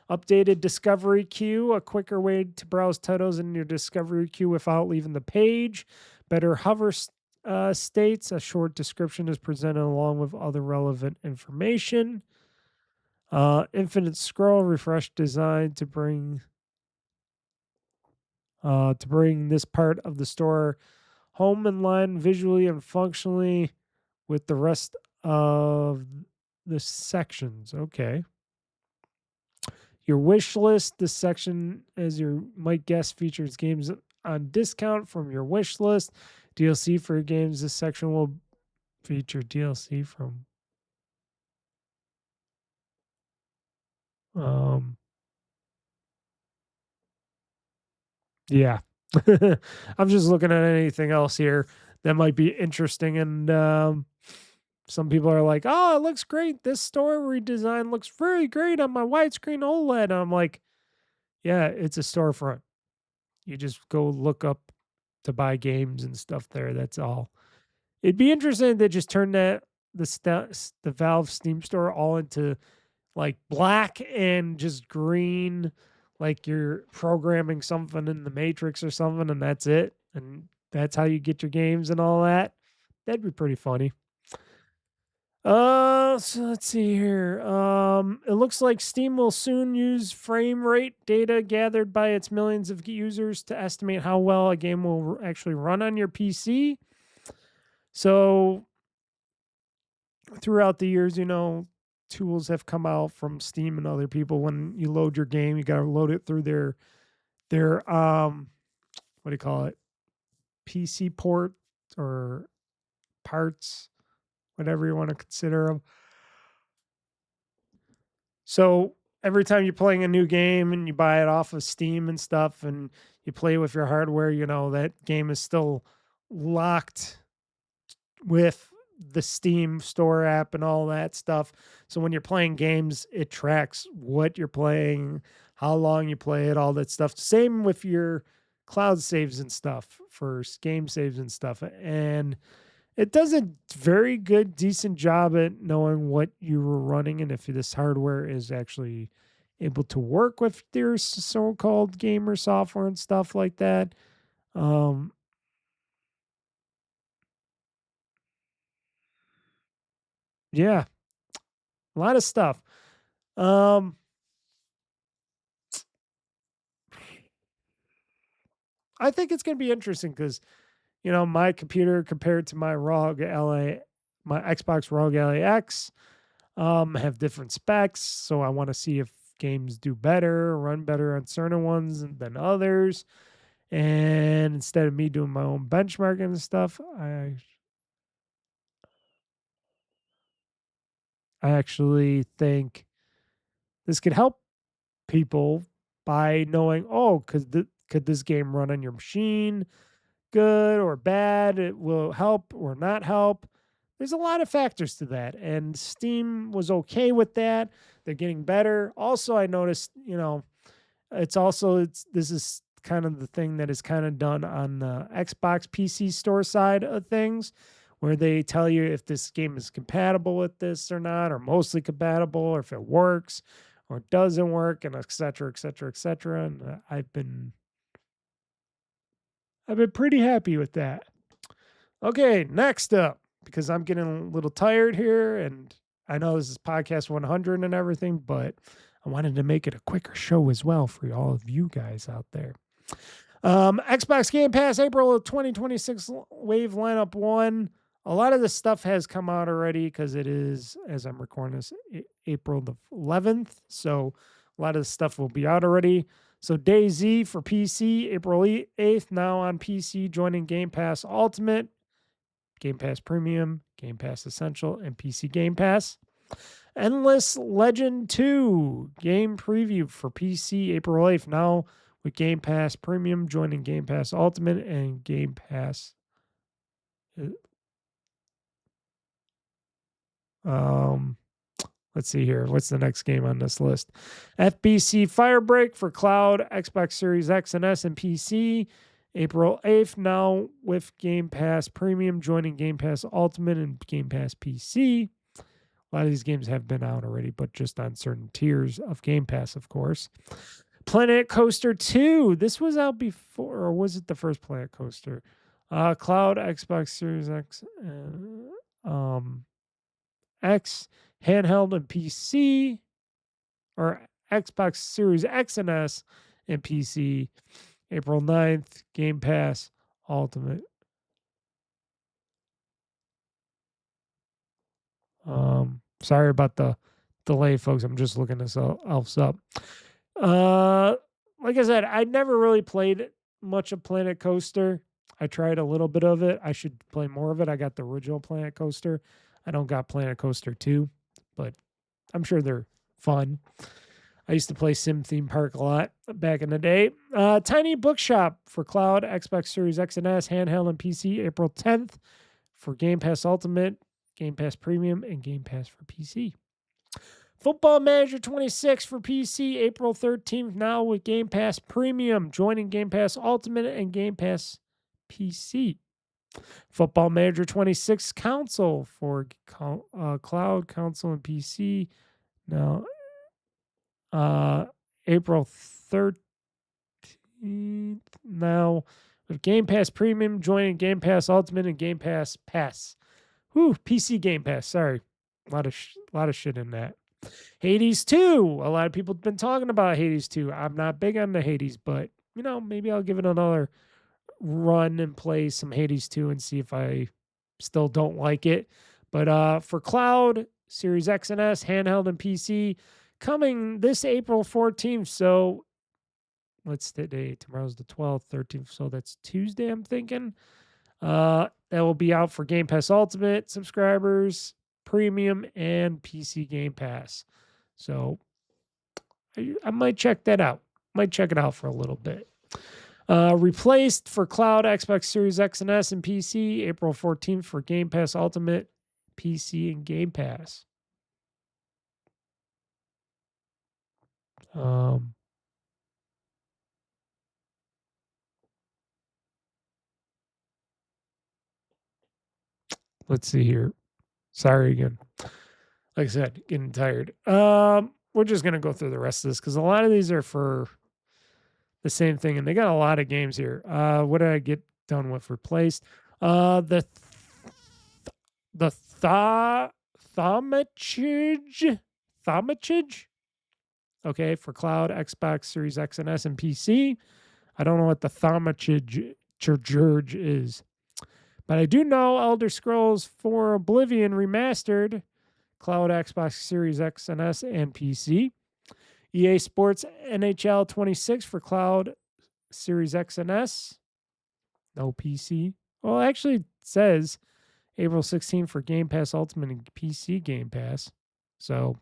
Speaker 1: Updated discovery queue, a quicker way to browse titles in your discovery queue without leaving the page. Better hover states, a short description is presented along with other relevant information. Infinite scroll, refresh design to bring this part of the store home in line visually and functionally with the rest of the sections. Okay. Your wish list. This section, as you might guess, features games on discount from your wish list. DLC for your games. This section will feature DLC from yeah. I'm just looking at anything else here that might be interesting. And some people are like, oh, it looks great. This store redesign looks very great on my widescreen OLED. And I'm like, yeah, it's a storefront. You just go look up to buy games and stuff there. That's all. It'd be interesting to just turn the Valve Steam store all into like black and just green, like you're programming something in the Matrix or something, and that's it. And that's how you get your games and all that. That'd be pretty funny. So let's see here. It looks like Steam will soon use frame rate data gathered by its millions of users to estimate how well a game will actually run on your PC. So throughout the years, tools have come out from Steam and other people. When you load your game, you got to load it through their what do you call it? PC port or parts, whatever you want to consider them. So every time you're playing a new game and you buy it off of Steam and stuff and you play with your hardware, that game is still locked with the Steam store app and all that stuff. So when you're playing games, it tracks what you're playing, how long you play it, all that stuff. Same with your cloud saves and stuff for game saves and stuff. And it does a very good, decent job at knowing what you were running and if this hardware is actually able to work with their so-called gamer software and stuff like that. Yeah, a lot of stuff. I think it's going to be interesting because, my computer compared to my my Xbox ROG LAX, have different specs. So I want to see if games do better, run better on certain ones than others. And instead of me doing my own benchmarking and stuff, I actually think this could help people by knowing, could this game run on your machine good or bad? It will help or not help. There's a lot of factors to that, and Steam was okay with that. They're getting better. Also, I noticed, this is kind of the thing that is kind of done on the Xbox PC store side of things, where they tell you if this game is compatible with this or not, or mostly compatible, or if it works or it doesn't work, and et cetera, et cetera, et cetera. And I've been pretty happy with that. Okay, next up, because I'm getting a little tired here, and I know this is podcast 100 and everything, but I wanted to make it a quicker show as well for all of you guys out there. Xbox Game Pass, April of 2026 Wave Lineup 1. A lot of this stuff has come out already because it is, as I'm recording this, April the 11th. So a lot of the stuff will be out already. So DayZ for PC, April 8th, now on PC, joining Game Pass Ultimate, Game Pass Premium, Game Pass Essential, and PC Game Pass. Endless Legend 2, game preview for PC, April 8th, now with Game Pass Premium, joining Game Pass Ultimate and Game Pass. Let's see here. What's the next game on this list? FBC Firebreak for Cloud, Xbox Series X and S, and PC. April 8th, now with Game Pass Premium, joining Game Pass Ultimate and Game Pass PC. A lot of these games have been out already, but just on certain tiers of Game Pass, of course. Planet Coaster 2. This was out before, or was it the first Planet Coaster? Cloud, Xbox Series X, X, handheld and PC, or Xbox Series X and S and PC. April 9th, Game Pass Ultimate. Sorry about the delay, folks. I'm just looking this else up. Like I said, I never really played much of Planet Coaster. I tried a little bit of it. I should play more of it. I got the original Planet Coaster. I don't got Planet Coaster 2, but I'm sure they're fun. I used to play Sim Theme Park a lot back in the day. Tiny Bookshop for Cloud, Xbox Series X and S, handheld and PC, April 10th for Game Pass Ultimate, Game Pass Premium, and Game Pass for PC. Football Manager 26 for PC, April 13th, now with Game Pass Premium, joining Game Pass Ultimate and Game Pass PC. Football Manager 26 console for Cloud, console, and PC. Now, April 13th, now with Game Pass Premium, joining Game Pass Ultimate and Game Pass Pass. PC Game Pass, sorry. A lot of shit in that. Hades 2. A lot of people have been talking about Hades 2. I'm not big on the Hades, but, maybe I'll give it another run and play some Hades 2 and see if I still don't like it. But for Cloud, Series X and S, handheld and PC, coming this April 14th. So, what's today? Tomorrow's the 12th, 13th. So that's Tuesday, I'm thinking. That will be out for Game Pass Ultimate subscribers, Premium, and PC Game Pass. So I might check that out. Might check it out for a little bit. Replaced for Cloud, Xbox Series X and S, and PC, April 14th for Game Pass Ultimate, PC, and Game Pass. Let's see here. Sorry again. Like I said, getting tired. We're just gonna go through the rest of this because a lot of these are for the same thing, and they got a lot of games here. What did I get done with? Replaced. The Thaumaturge. Okay, for Cloud, Xbox Series X and S, and PC. I don't know what the Thaumaturge is. But I do know Elder Scrolls 4 Oblivion Remastered, Cloud, Xbox Series X and S, and PC. EA Sports NHL 26 for Cloud, Series X and S. No PC. Well, actually, it says April 16th for Game Pass Ultimate and PC Game Pass. So,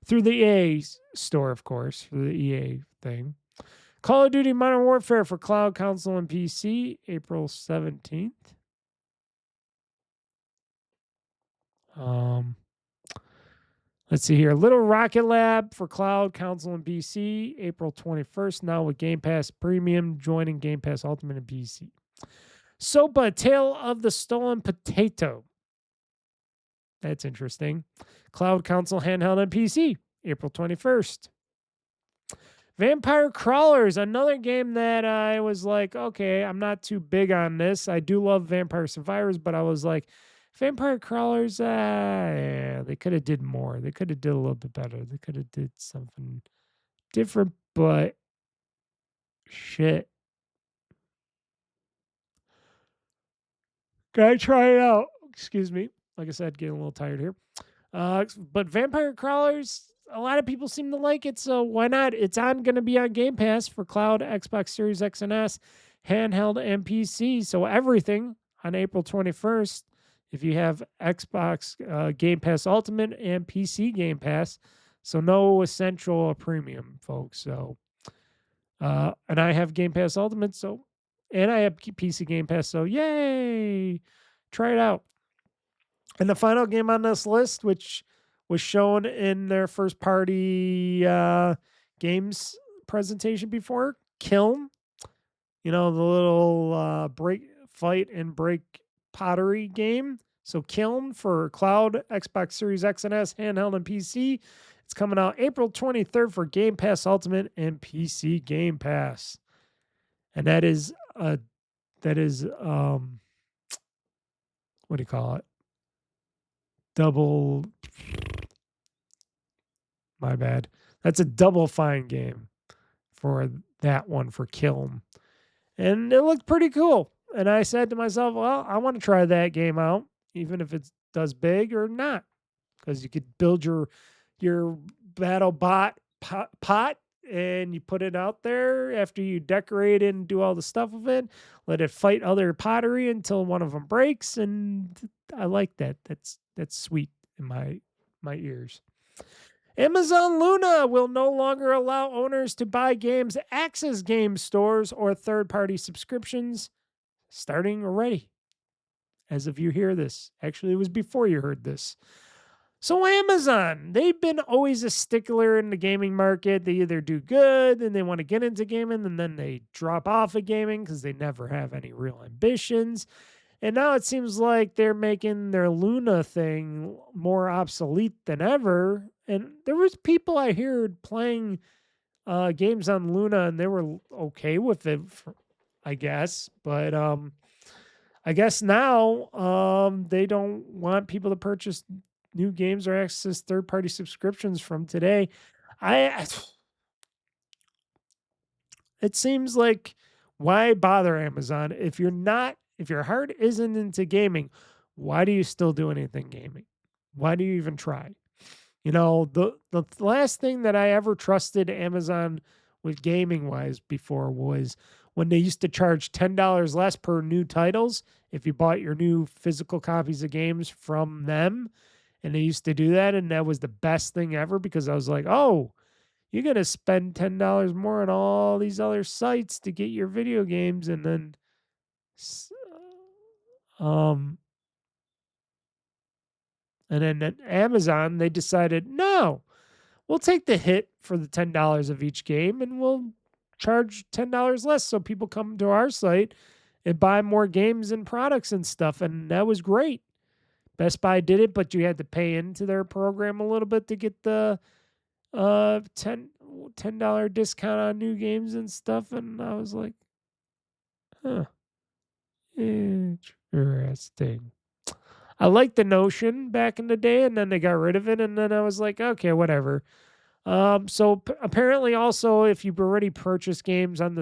Speaker 1: through the EA store, of course, for the EA thing. Call of Duty Modern Warfare for Cloud, Console, and PC, April 17th. Let's see here. Little Rocket Lab for Cloud, Console, and PC, April 21st. Now with Game Pass Premium, joining Game Pass Ultimate and PC. SOPA, Tale of the Stolen Potato. That's interesting. Cloud, Console, Handheld, and PC, April 21st. Vampire Crawlers, another game that I was like, okay, I'm not too big on this. I do love Vampire Survivors, but I was like, Vampire Crawlers, yeah, they could have did more. They could have did a little bit better. They could have did something different, but shit. Gotta try it out. Excuse me. Like I said, getting a little tired here. But Vampire Crawlers, a lot of people seem to like it, so why not? It's going to be on Game Pass for Cloud, Xbox Series X and S, handheld, and PC. So everything on April 21st. If you have Xbox Game Pass Ultimate and PC Game Pass, so no Essential or Premium, folks. So, and I have Game Pass Ultimate, and I have PC Game Pass, so yay! Try it out. And the final game on this list, which was shown in their first party games presentation before, Kiln. The little fight and break pottery game. So Kiln for cloud, Xbox Series X and S, handheld, and PC. It's coming out April 23rd for Game Pass Ultimate and PC Game Pass. And that is what do you call it? My bad. That's a Double Fine game for that one for Kiln. And it looked pretty cool. And I said to myself, well, I want to try that game out, even if it does big or not. Because you could build your battle bot pot and you put it out there after you decorate it and do all the stuff with it. Let it fight other pottery until one of them breaks. And I like that. That's sweet in my ears. Amazon Luna will no longer allow owners to buy games access game stores or third-party subscriptions starting already. As if you hear this. Actually, it was before you heard this. So Amazon, they've been always a stickler in the gaming market. They either do good and they want to get into gaming, and then they drop off of gaming because they never have any real ambitions. And now it seems like they're making their Luna thing more obsolete than ever. And there was people I heard playing games on Luna, and they were okay with it, I guess. But I guess now they don't want people to purchase new games or access third-party subscriptions from today. It seems like, why bother, Amazon? If your heart isn't into gaming, why do you still do anything gaming? Why do you even try? You know, the last thing that I ever trusted Amazon with gaming wise before was when they used to charge $10 less per new titles if you bought your new physical copies of games from them. And they used to do that, and that was the best thing ever, because I was like, oh, you're going to spend $10 more on all these other sites to get your video games, and then at Amazon, they decided, no, we'll take the hit for the $10 of each game, and we'll charge $10 less so people come to our site and buy more games and products and stuff, and that was great. Best Buy did it, but you had to pay into their program a little bit to get the $10 discount on new games and stuff. And I was like, huh, interesting. I liked the notion back in the day, and then they got rid of it, and then I was like, okay, whatever. So apparently, also, if you've already purchased games through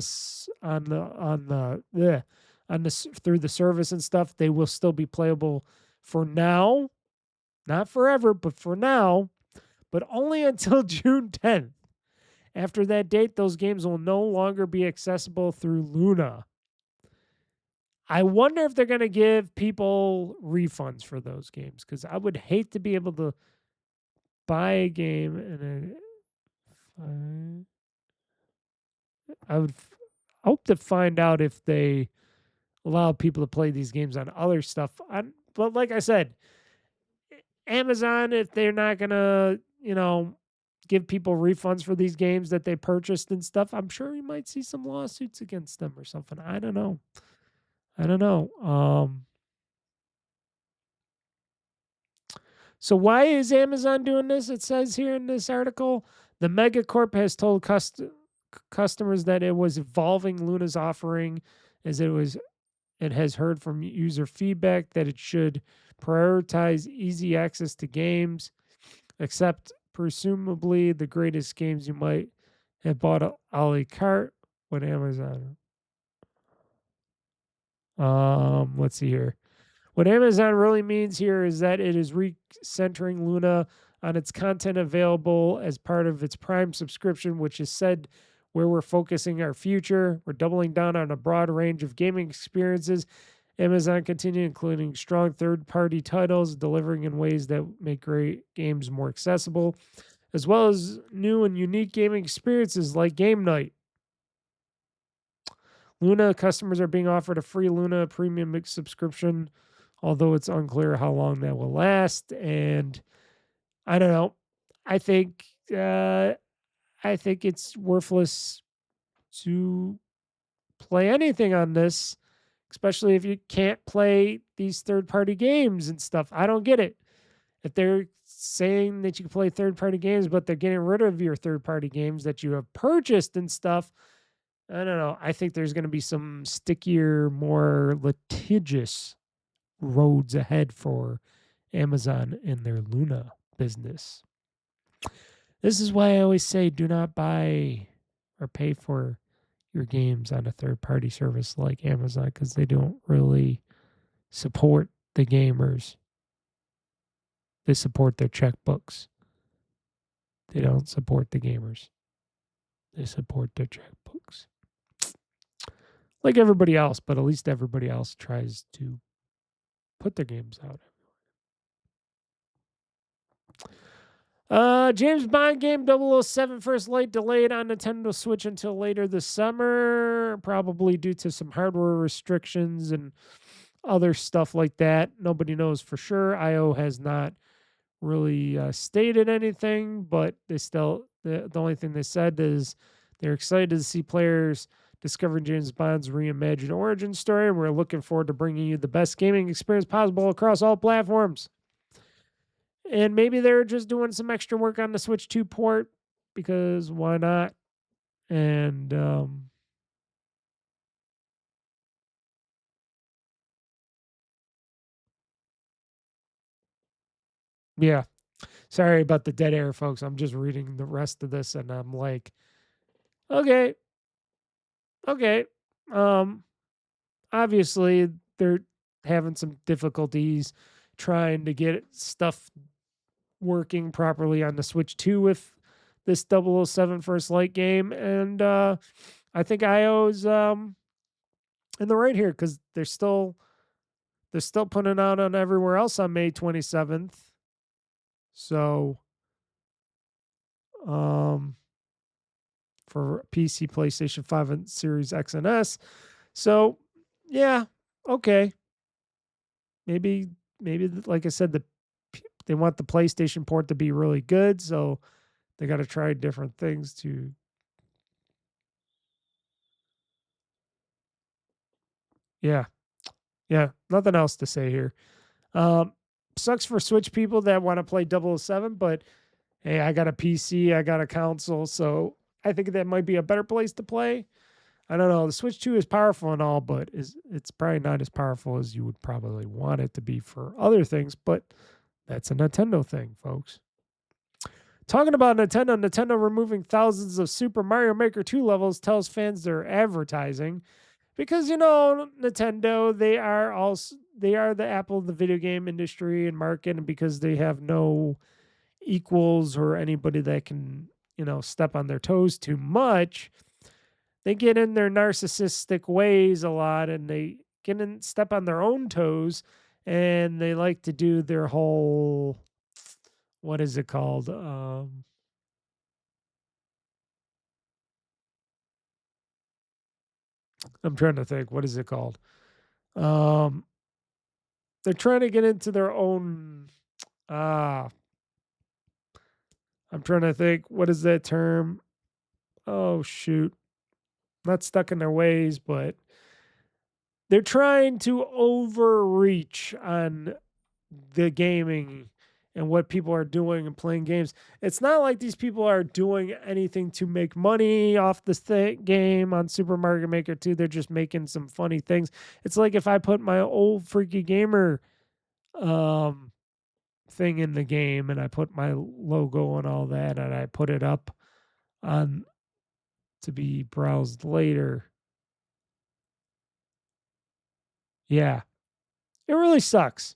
Speaker 1: the service and stuff, they will still be playable for now, not forever, but for now, but only until June 10th. After that date, those games will no longer be accessible through Luna. I wonder if they're going to give people refunds for those games, because I would hate to be able to buy a game and I would hope to find out if they allow people to play these games on other stuff. But like I said, Amazon, if they're not going to, give people refunds for these games that they purchased and stuff, I'm sure you might see some lawsuits against them or something. I don't know. So why is Amazon doing this? It says here in this article, the Megacorp has told customers that it was evolving Luna's offering as it has heard from user feedback that it should prioritize easy access to games, except presumably the greatest games you might have bought a la carte with Amazon. Let's see here. What Amazon really means here is that it is recentering Luna on its content available as part of its Prime subscription, which is said where we're focusing our future. We're doubling down on a broad range of gaming experiences. Amazon continued, including strong third-party titles, delivering in ways that make great games more accessible, as well as new and unique gaming experiences like Game Night. Luna customers are being offered a free Luna premium subscription, although it's unclear how long that will last. And I don't know. I think it's worthless to play anything on this, especially if you can't play these third-party games and stuff. I don't get it. If they're saying that you can play third-party games, but they're getting rid of your third-party games that you have purchased and stuff, I don't know. I think there's going to be some stickier, more litigious roads ahead for Amazon and their Luna business. This is why I always say do not buy or pay for your games on a third-party service like Amazon, because they don't really support the gamers. They support their checkbooks. They don't support the gamers. They support their checkbooks. Like everybody else, but at least everybody else tries to put their games out. James Bond game 007 First Light delayed on Nintendo Switch until later this summer, probably due to some hardware restrictions and other stuff like that. Nobody knows for sure. IO has not really stated anything, but they still, the only thing they said is they're excited to see players discovering James Bond's reimagined origin story. We're looking forward to bringing you the best gaming experience possible across all platforms. And maybe they're just doing some extra work on the Switch 2 port, because why not? And yeah. Sorry about the dead air, folks. I'm just reading the rest of this and I'm like, okay. Obviously they're having some difficulties trying to get stuff working properly on the Switch 2 with this 007 First Light game. And I think IO's in the right here, because they're still putting it out on everywhere else on May 27th. So for PC, PlayStation 5, and Series X and S. So yeah, okay. Maybe like I said, they want the PlayStation port to be really good, so they got to try different things to. Yeah, nothing else to say here. Sucks for Switch people that want to play 007, but hey, I got a PC, I got a console, so I think that might be a better place to play. I don't know. The Switch 2 is powerful and all, but it's probably not as powerful as you would probably want it to be for other things, but that's a Nintendo thing, folks. Talking about Nintendo removing thousands of Super Mario Maker 2 levels tells fans they're advertising. Because, Nintendo, they are the Apple of the video game industry and market, and because they have no equals or anybody that can, step on their toes too much, they get in their narcissistic ways a lot, and they step on their own toes, and they like to do their whole, what is it called? I'm trying to think. What is it called? They're trying to get into their own. I'm trying to think. What is that term? Oh shoot! Not stuck in their ways, but they're trying to overreach on the gaming and what people are doing and playing games. It's not like these people are doing anything to make money off this game on Super Mario Maker 2. They're just making some funny things. It's like if I put my OldFreakyGamer thing in the game and I put my logo and all that and I put it up on to be browsed later. Yeah. It really sucks.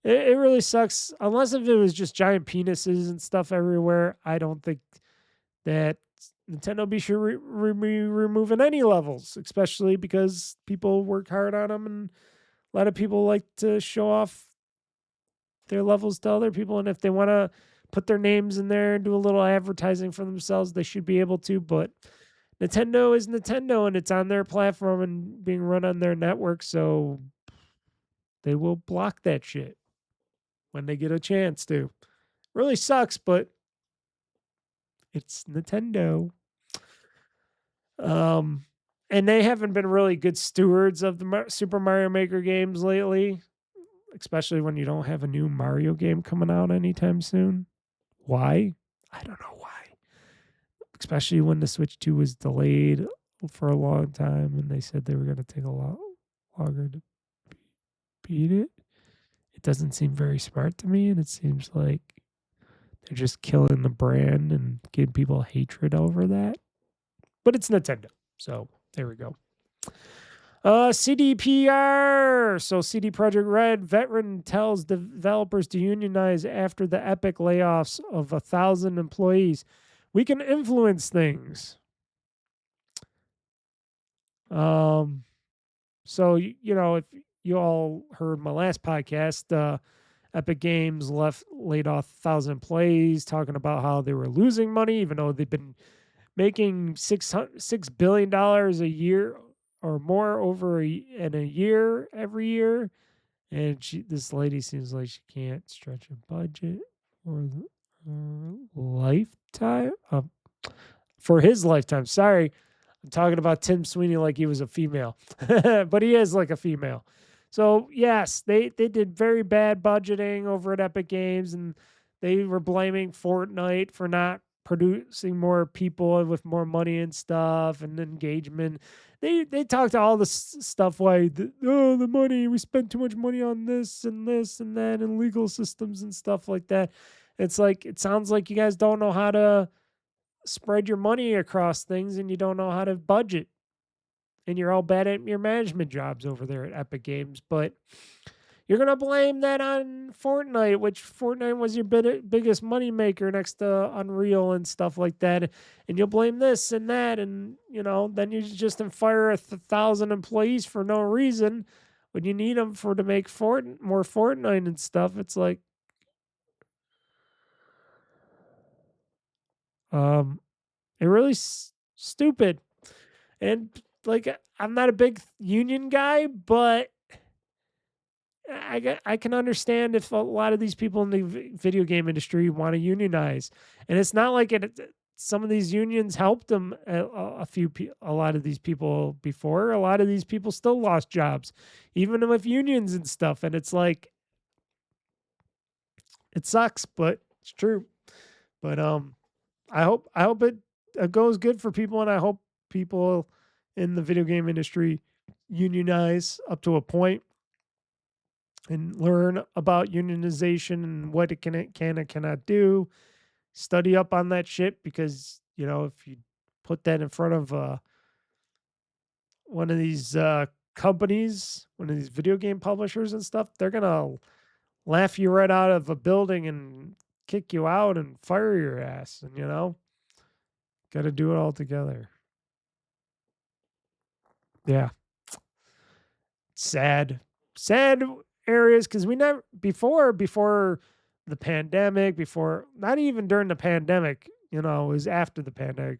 Speaker 1: It really sucks. Unless if it was just giant penises and stuff everywhere, I don't think that Nintendo be sure removing any levels, especially because people work hard on them, and a lot of people like to show off their levels to other people. And if they want to put their names in there and do a little advertising for themselves, they should be able to. But Nintendo is Nintendo, and it's on their platform and being run on their network, so they will block that shit when they get a chance to. Really sucks, but it's Nintendo. And they haven't been really good stewards of the Super Mario Maker games lately, especially when you don't have a new Mario game coming out anytime soon. Why? I don't know why. Especially when the Switch 2 was delayed for a long time and they said they were going to take a lot longer to beat it. It doesn't seem very smart to me, and it seems like they're just killing the brand and giving people hatred over that. But it's Nintendo, so there we go. CDPR. So CD Projekt Red veteran tells developers to unionize after the epic layoffs of 1,000 employees. We can influence things. So, if you all heard my last podcast, Epic Games laid off 1,000 employees, talking about how they were losing money, even though they've been making $6 billion a year or more in a year every year. And this lady seems like she can't stretch a budget for her lifetime. For his lifetime. Sorry, I'm talking about Tim Sweeney like he was a female, but he is like a female. So yes, they did very bad budgeting over at Epic Games, and they were blaming Fortnite for not producing more people with more money and stuff and engagement. They talked to all the stuff why the money, we spent too much money on this and that and legal systems and stuff like that. It's like, it sounds like you guys don't know how to spread your money across things, and you don't know how to budget, and you're all bad at your management jobs over there at Epic Games. But you're going to blame that on Fortnite, which Fortnite was your biggest money maker next to Unreal and stuff like that. And you'll blame this and that. And, then you just fire 1,000 employees for no reason when you need them to make more Fortnite and stuff. It's like, it really stupid. And like, I'm not a big union guy, but I can understand if a lot of these people in the video game industry want to unionize. And it's not like some of these unions helped them, a lot of these people before. A lot of these people still lost jobs, even with unions and stuff. And it's like, it sucks, but it's true. But I hope it goes good for people, and I hope people in the video game industry unionize up to a point and learn about unionization and what it can and cannot do. Study up on that shit, because if you put that in front of one of these companies, one of these video game publishers and stuff, they're gonna laugh you right out of a building and kick you out and fire your ass. And got to do it all together. Yeah. Sad areas, because we never before the pandemic, not even during the pandemic, it was after the pandemic.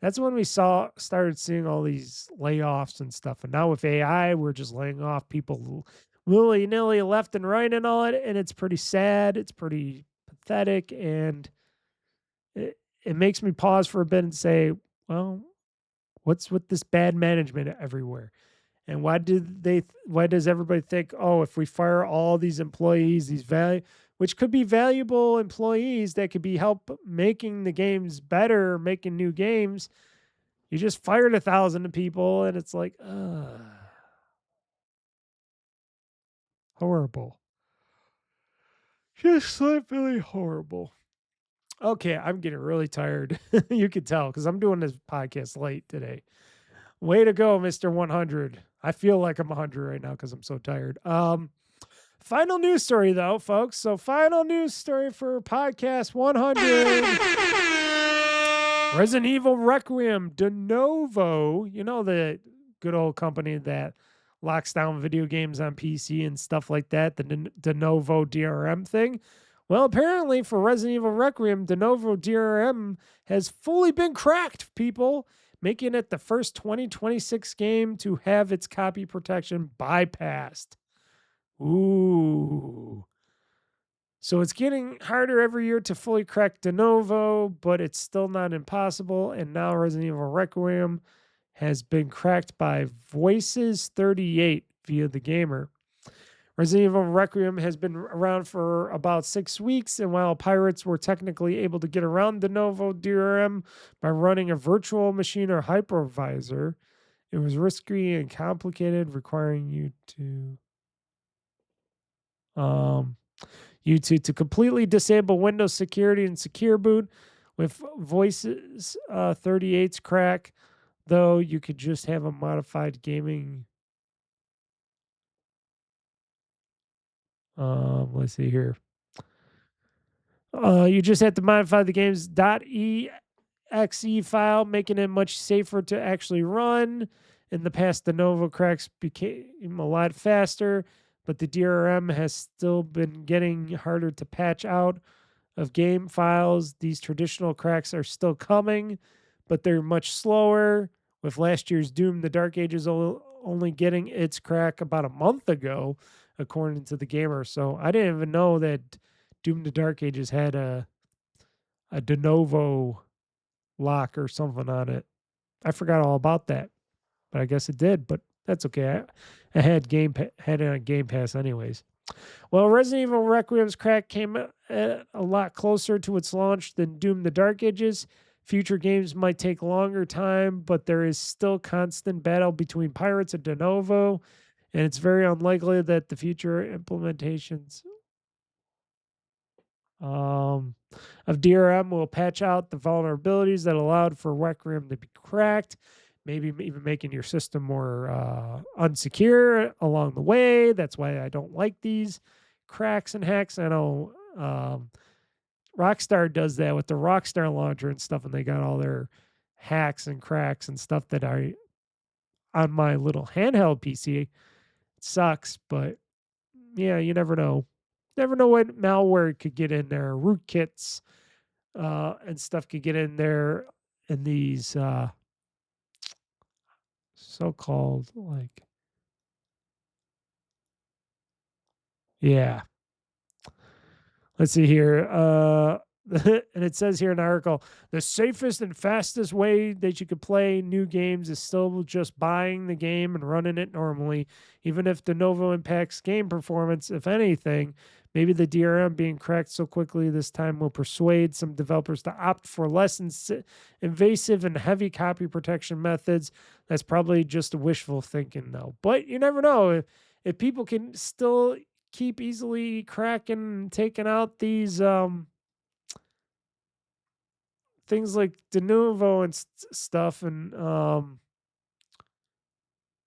Speaker 1: That's when we started seeing all these layoffs and stuff. And now with AI, we're just laying off people willy-nilly left and right and all it. And it's pretty sad. It's pretty pathetic. And it makes me pause for a bit and say, well, what's with this bad management everywhere? And why does everybody think, oh, if we fire all these employees, which could be valuable employees that could be help making the games better, making new games, you just fired 1,000 people, and it's like, horrible. Just really horrible. Okay, I'm getting really tired. You could tell, because I'm doing this podcast late today. Way to go, Mr. 100. I feel like I'm 100 right now because I'm so tired. Final news story, though, folks. So final news story for podcast 100. Resident Evil Requiem de novo. The good old company that locks down video games on PC and stuff like that, the de novo DRM thing. Well, apparently for Resident Evil Requiem, de novo DRM has fully been cracked, people, making it the first 2026 game to have its copy protection bypassed. Ooh. So it's getting harder every year to fully crack de novo, but it's still not impossible. And now Resident Evil Requiem has been cracked by Voices38 via the Gamer. Resident Evil Requiem has been around for about 6 weeks, and while pirates were technically able to get around the Novo DRM by running a virtual machine or hypervisor, it was risky and complicated, requiring you to completely disable Windows security and secure boot. With Voices 38's crack, though, you could just have a modified gaming. Let's see here. You just have to modify the game's .exe file, making it much safer to actually run. In the past, the Nova cracks became a lot faster, but the DRM has still been getting harder to patch out of game files. These traditional cracks are still coming, but they're much slower. With last year's Doom, the Dark Ages only getting its crack about a month ago, according to the Gamer. So I didn't even know that Doom the Dark Ages had a de novo lock or something on it. I forgot all about that, but I guess it did. But that's okay. I had had it on Game Pass anyways. Well, Resident Evil Requiem's crack came a lot closer to its launch than Doom the Dark Ages. Future games might take longer time, but there is still constant battle between pirates and de novo, and it's very unlikely that the future implementations of DRM will patch out the vulnerabilities that allowed for Requiem to be cracked, maybe even making your system more unsecure along the way. That's why I don't like these cracks and hacks. I know Rockstar does that with the Rockstar launcher and stuff, and they got all their hacks and cracks and stuff that I on my little handheld PC. It sucks, but yeah, you never know. Never know what malware could get in there. Rootkits and stuff could get in there, and these so-called yeah. Let's see here. And it says here in the article, the safest and fastest way that you could play new games is still just buying the game and running it normally, even if de novo impacts game performance. If anything, maybe the DRM being cracked so quickly this time will persuade some developers to opt for less invasive and heavy copy protection methods. That's probably just wishful thinking, though. But you never know. If people can still keep easily cracking, taking out these things like de novo and stuff, and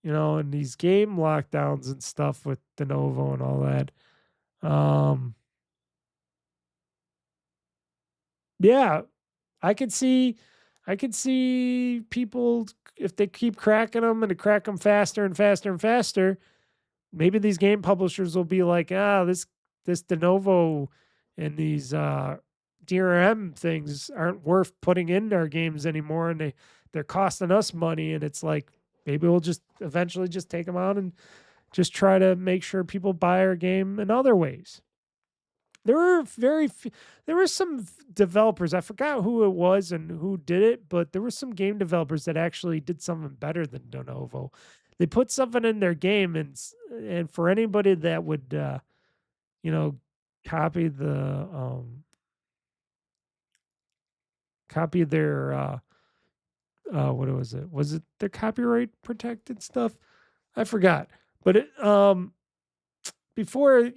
Speaker 1: and these game lockdowns and stuff with de novo and all that. Yeah, I could see people, if they keep cracking them and to crack them faster and faster and faster. Maybe these game publishers will be like, this de novo and these DRM things aren't worth putting in our games anymore, and they're costing us money. And it's like, maybe we'll just eventually just take them out and just try to make sure people buy our game in other ways. There were some developers, I forgot who it was and who did it, but there were some game developers that actually did something better than de novo. They put something in their game, and for anybody that would copy their what was it? Was it their copyright protected stuff? I forgot. But before,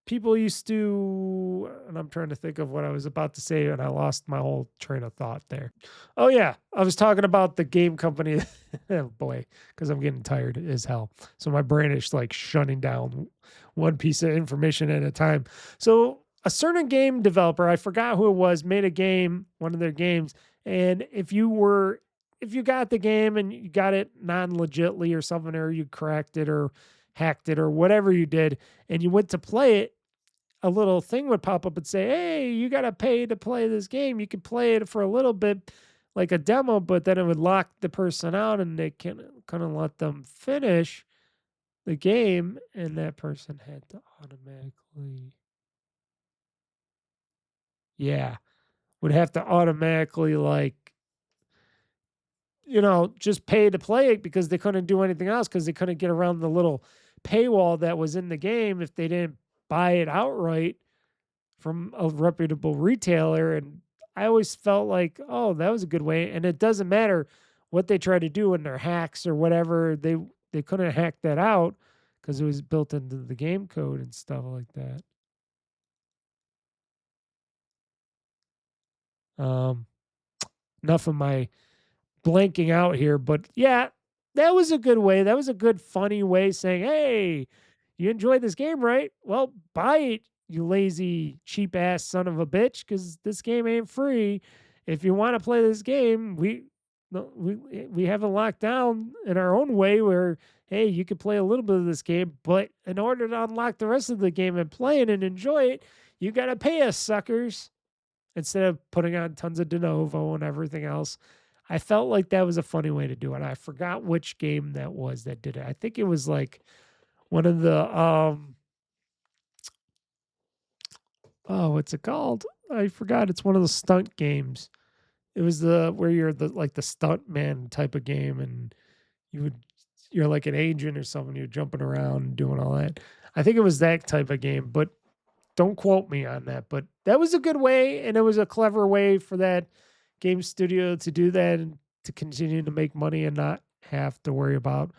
Speaker 1: people used to, and I'm trying to think of what I was about to say, and I lost my whole train of thought there. Oh yeah, I was talking about the game company. Oh boy, because I'm getting tired as hell. So my brain is like shutting down one piece of information at a time. So a certain game developer, I forgot who it was, made a game, one of their games, and if you got the game and you got it non-legitly or something, or you cracked it or hacked it or whatever you did, and you went to play it, a little thing would pop up and say, hey, you got to pay to play this game. You could play it for a little bit like a demo, but then it would lock the person out and they couldn't let them finish the game. And that person had to automatically, would have to automatically just pay to play it because they couldn't do anything else because they couldn't get around the little paywall that was in the game if they didn't buy it outright from a reputable retailer. And I always felt like, oh, that was a good way. And it doesn't matter what they try to do in their hacks or whatever. They couldn't hack that out because it was built into the game code and stuff like that. Enough of my blanking out here, but yeah, that was a good way. That was a good, funny way saying, hey, you enjoyed this game, right? Well, buy it, you lazy, cheap ass son of a bitch, because this game ain't free. If you want to play this game, we have it locked down in our own way where, hey, you can play a little bit of this game, but in order to unlock the rest of the game and play it and enjoy it, you got to pay us, suckers. Instead of putting on tons of de novo and everything else. I felt like that was a funny way to do it. I forgot which game that was that did it. I think it was like one of the what's it called? I forgot. It's one of the stunt games. It was where you're the stunt man type of game, and you're like an agent or something. You're jumping around and doing all that. I think it was that type of game, but don't quote me on that. But that was a good way, and it was a clever way for that game studio to do that and to continue to make money and not have to worry about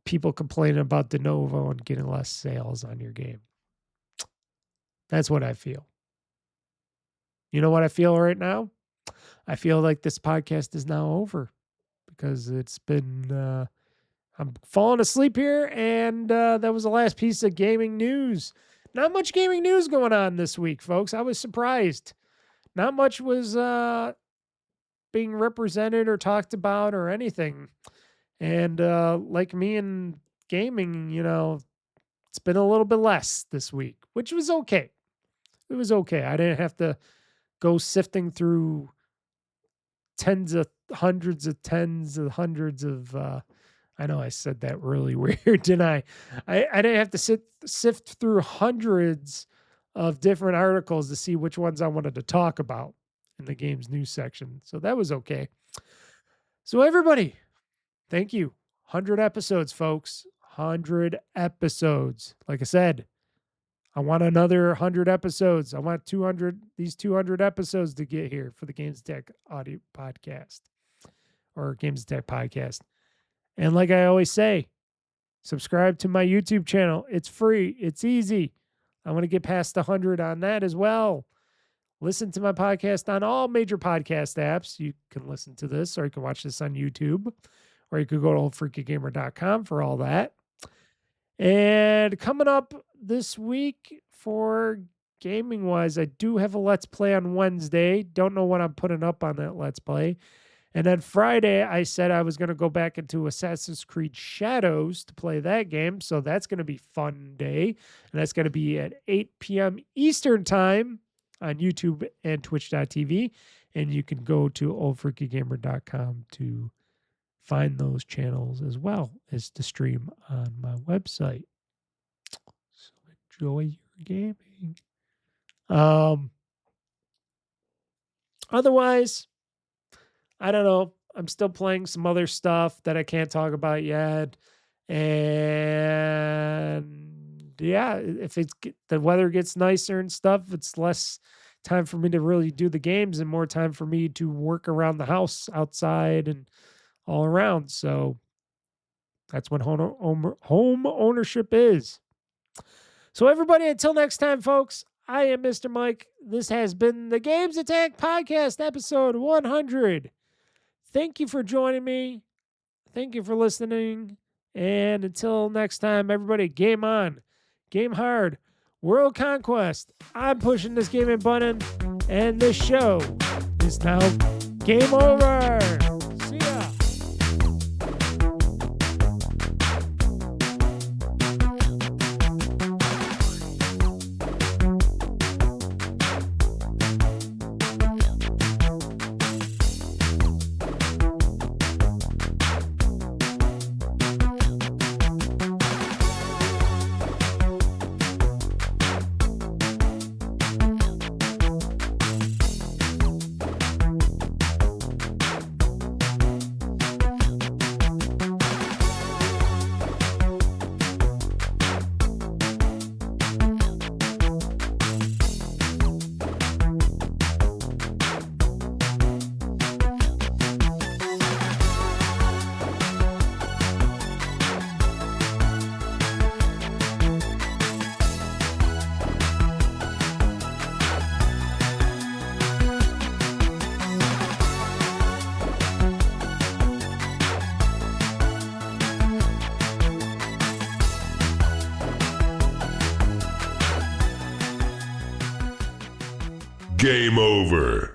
Speaker 1: people complaining about de novo and getting less sales on your game. That's what I feel. You know what I feel right now? I feel like this podcast is now over because it's been, I'm falling asleep here, and that was the last piece of gaming news. Not much gaming news going on this week, folks. I was surprised. Not much was being represented or talked about or anything. And like me and gaming, it's been a little bit less this week, which was okay. It was okay. I didn't have to go sifting through hundreds of I know I said that really weird, didn't I? I didn't have to sift through hundreds of different articles to see which ones I wanted to talk about in the game's news section. So that was okay. So everybody, thank you. 100 episodes, folks. 100 episodes. Like I said, I want another 100 episodes. I want 200 episodes to get here for the GamezAttack audio podcast or GamezAttack podcast. And like I always say, subscribe to my YouTube channel. It's free. It's easy. I want to get past 100 on that as well. Listen to my podcast on all major podcast apps. You can listen to this, or you can watch this on YouTube, or you could go to OldFreakyGamer.com for all that. And coming up this week for gaming-wise, I do have a Let's Play on Wednesday. Don't know what I'm putting up on that Let's Play. And then Friday, I said I was going to go back into Assassin's Creed Shadows to play that game. So that's going to be a fun day. And that's going to be at 8 p.m. Eastern Time on YouTube and Twitch.tv. And you can go to OldFreakyGamer.com to find those channels as well as to stream on my website. So enjoy your gaming. Otherwise, I don't know. I'm still playing some other stuff that I can't talk about yet. And yeah, if the weather gets nicer and stuff, it's less time for me to really do the games and more time for me to work around the house, outside and all around. So that's what home ownership is. So everybody, until next time, folks, I am Mr. Mike. This has been the GamezAttack Podcast, episode 100. Thank you for joining me. Thank you for listening. And until next time, everybody, game on, game hard, world conquest. I'm pushing this gaming button, and this show is now game over. See ya.
Speaker 2: game over.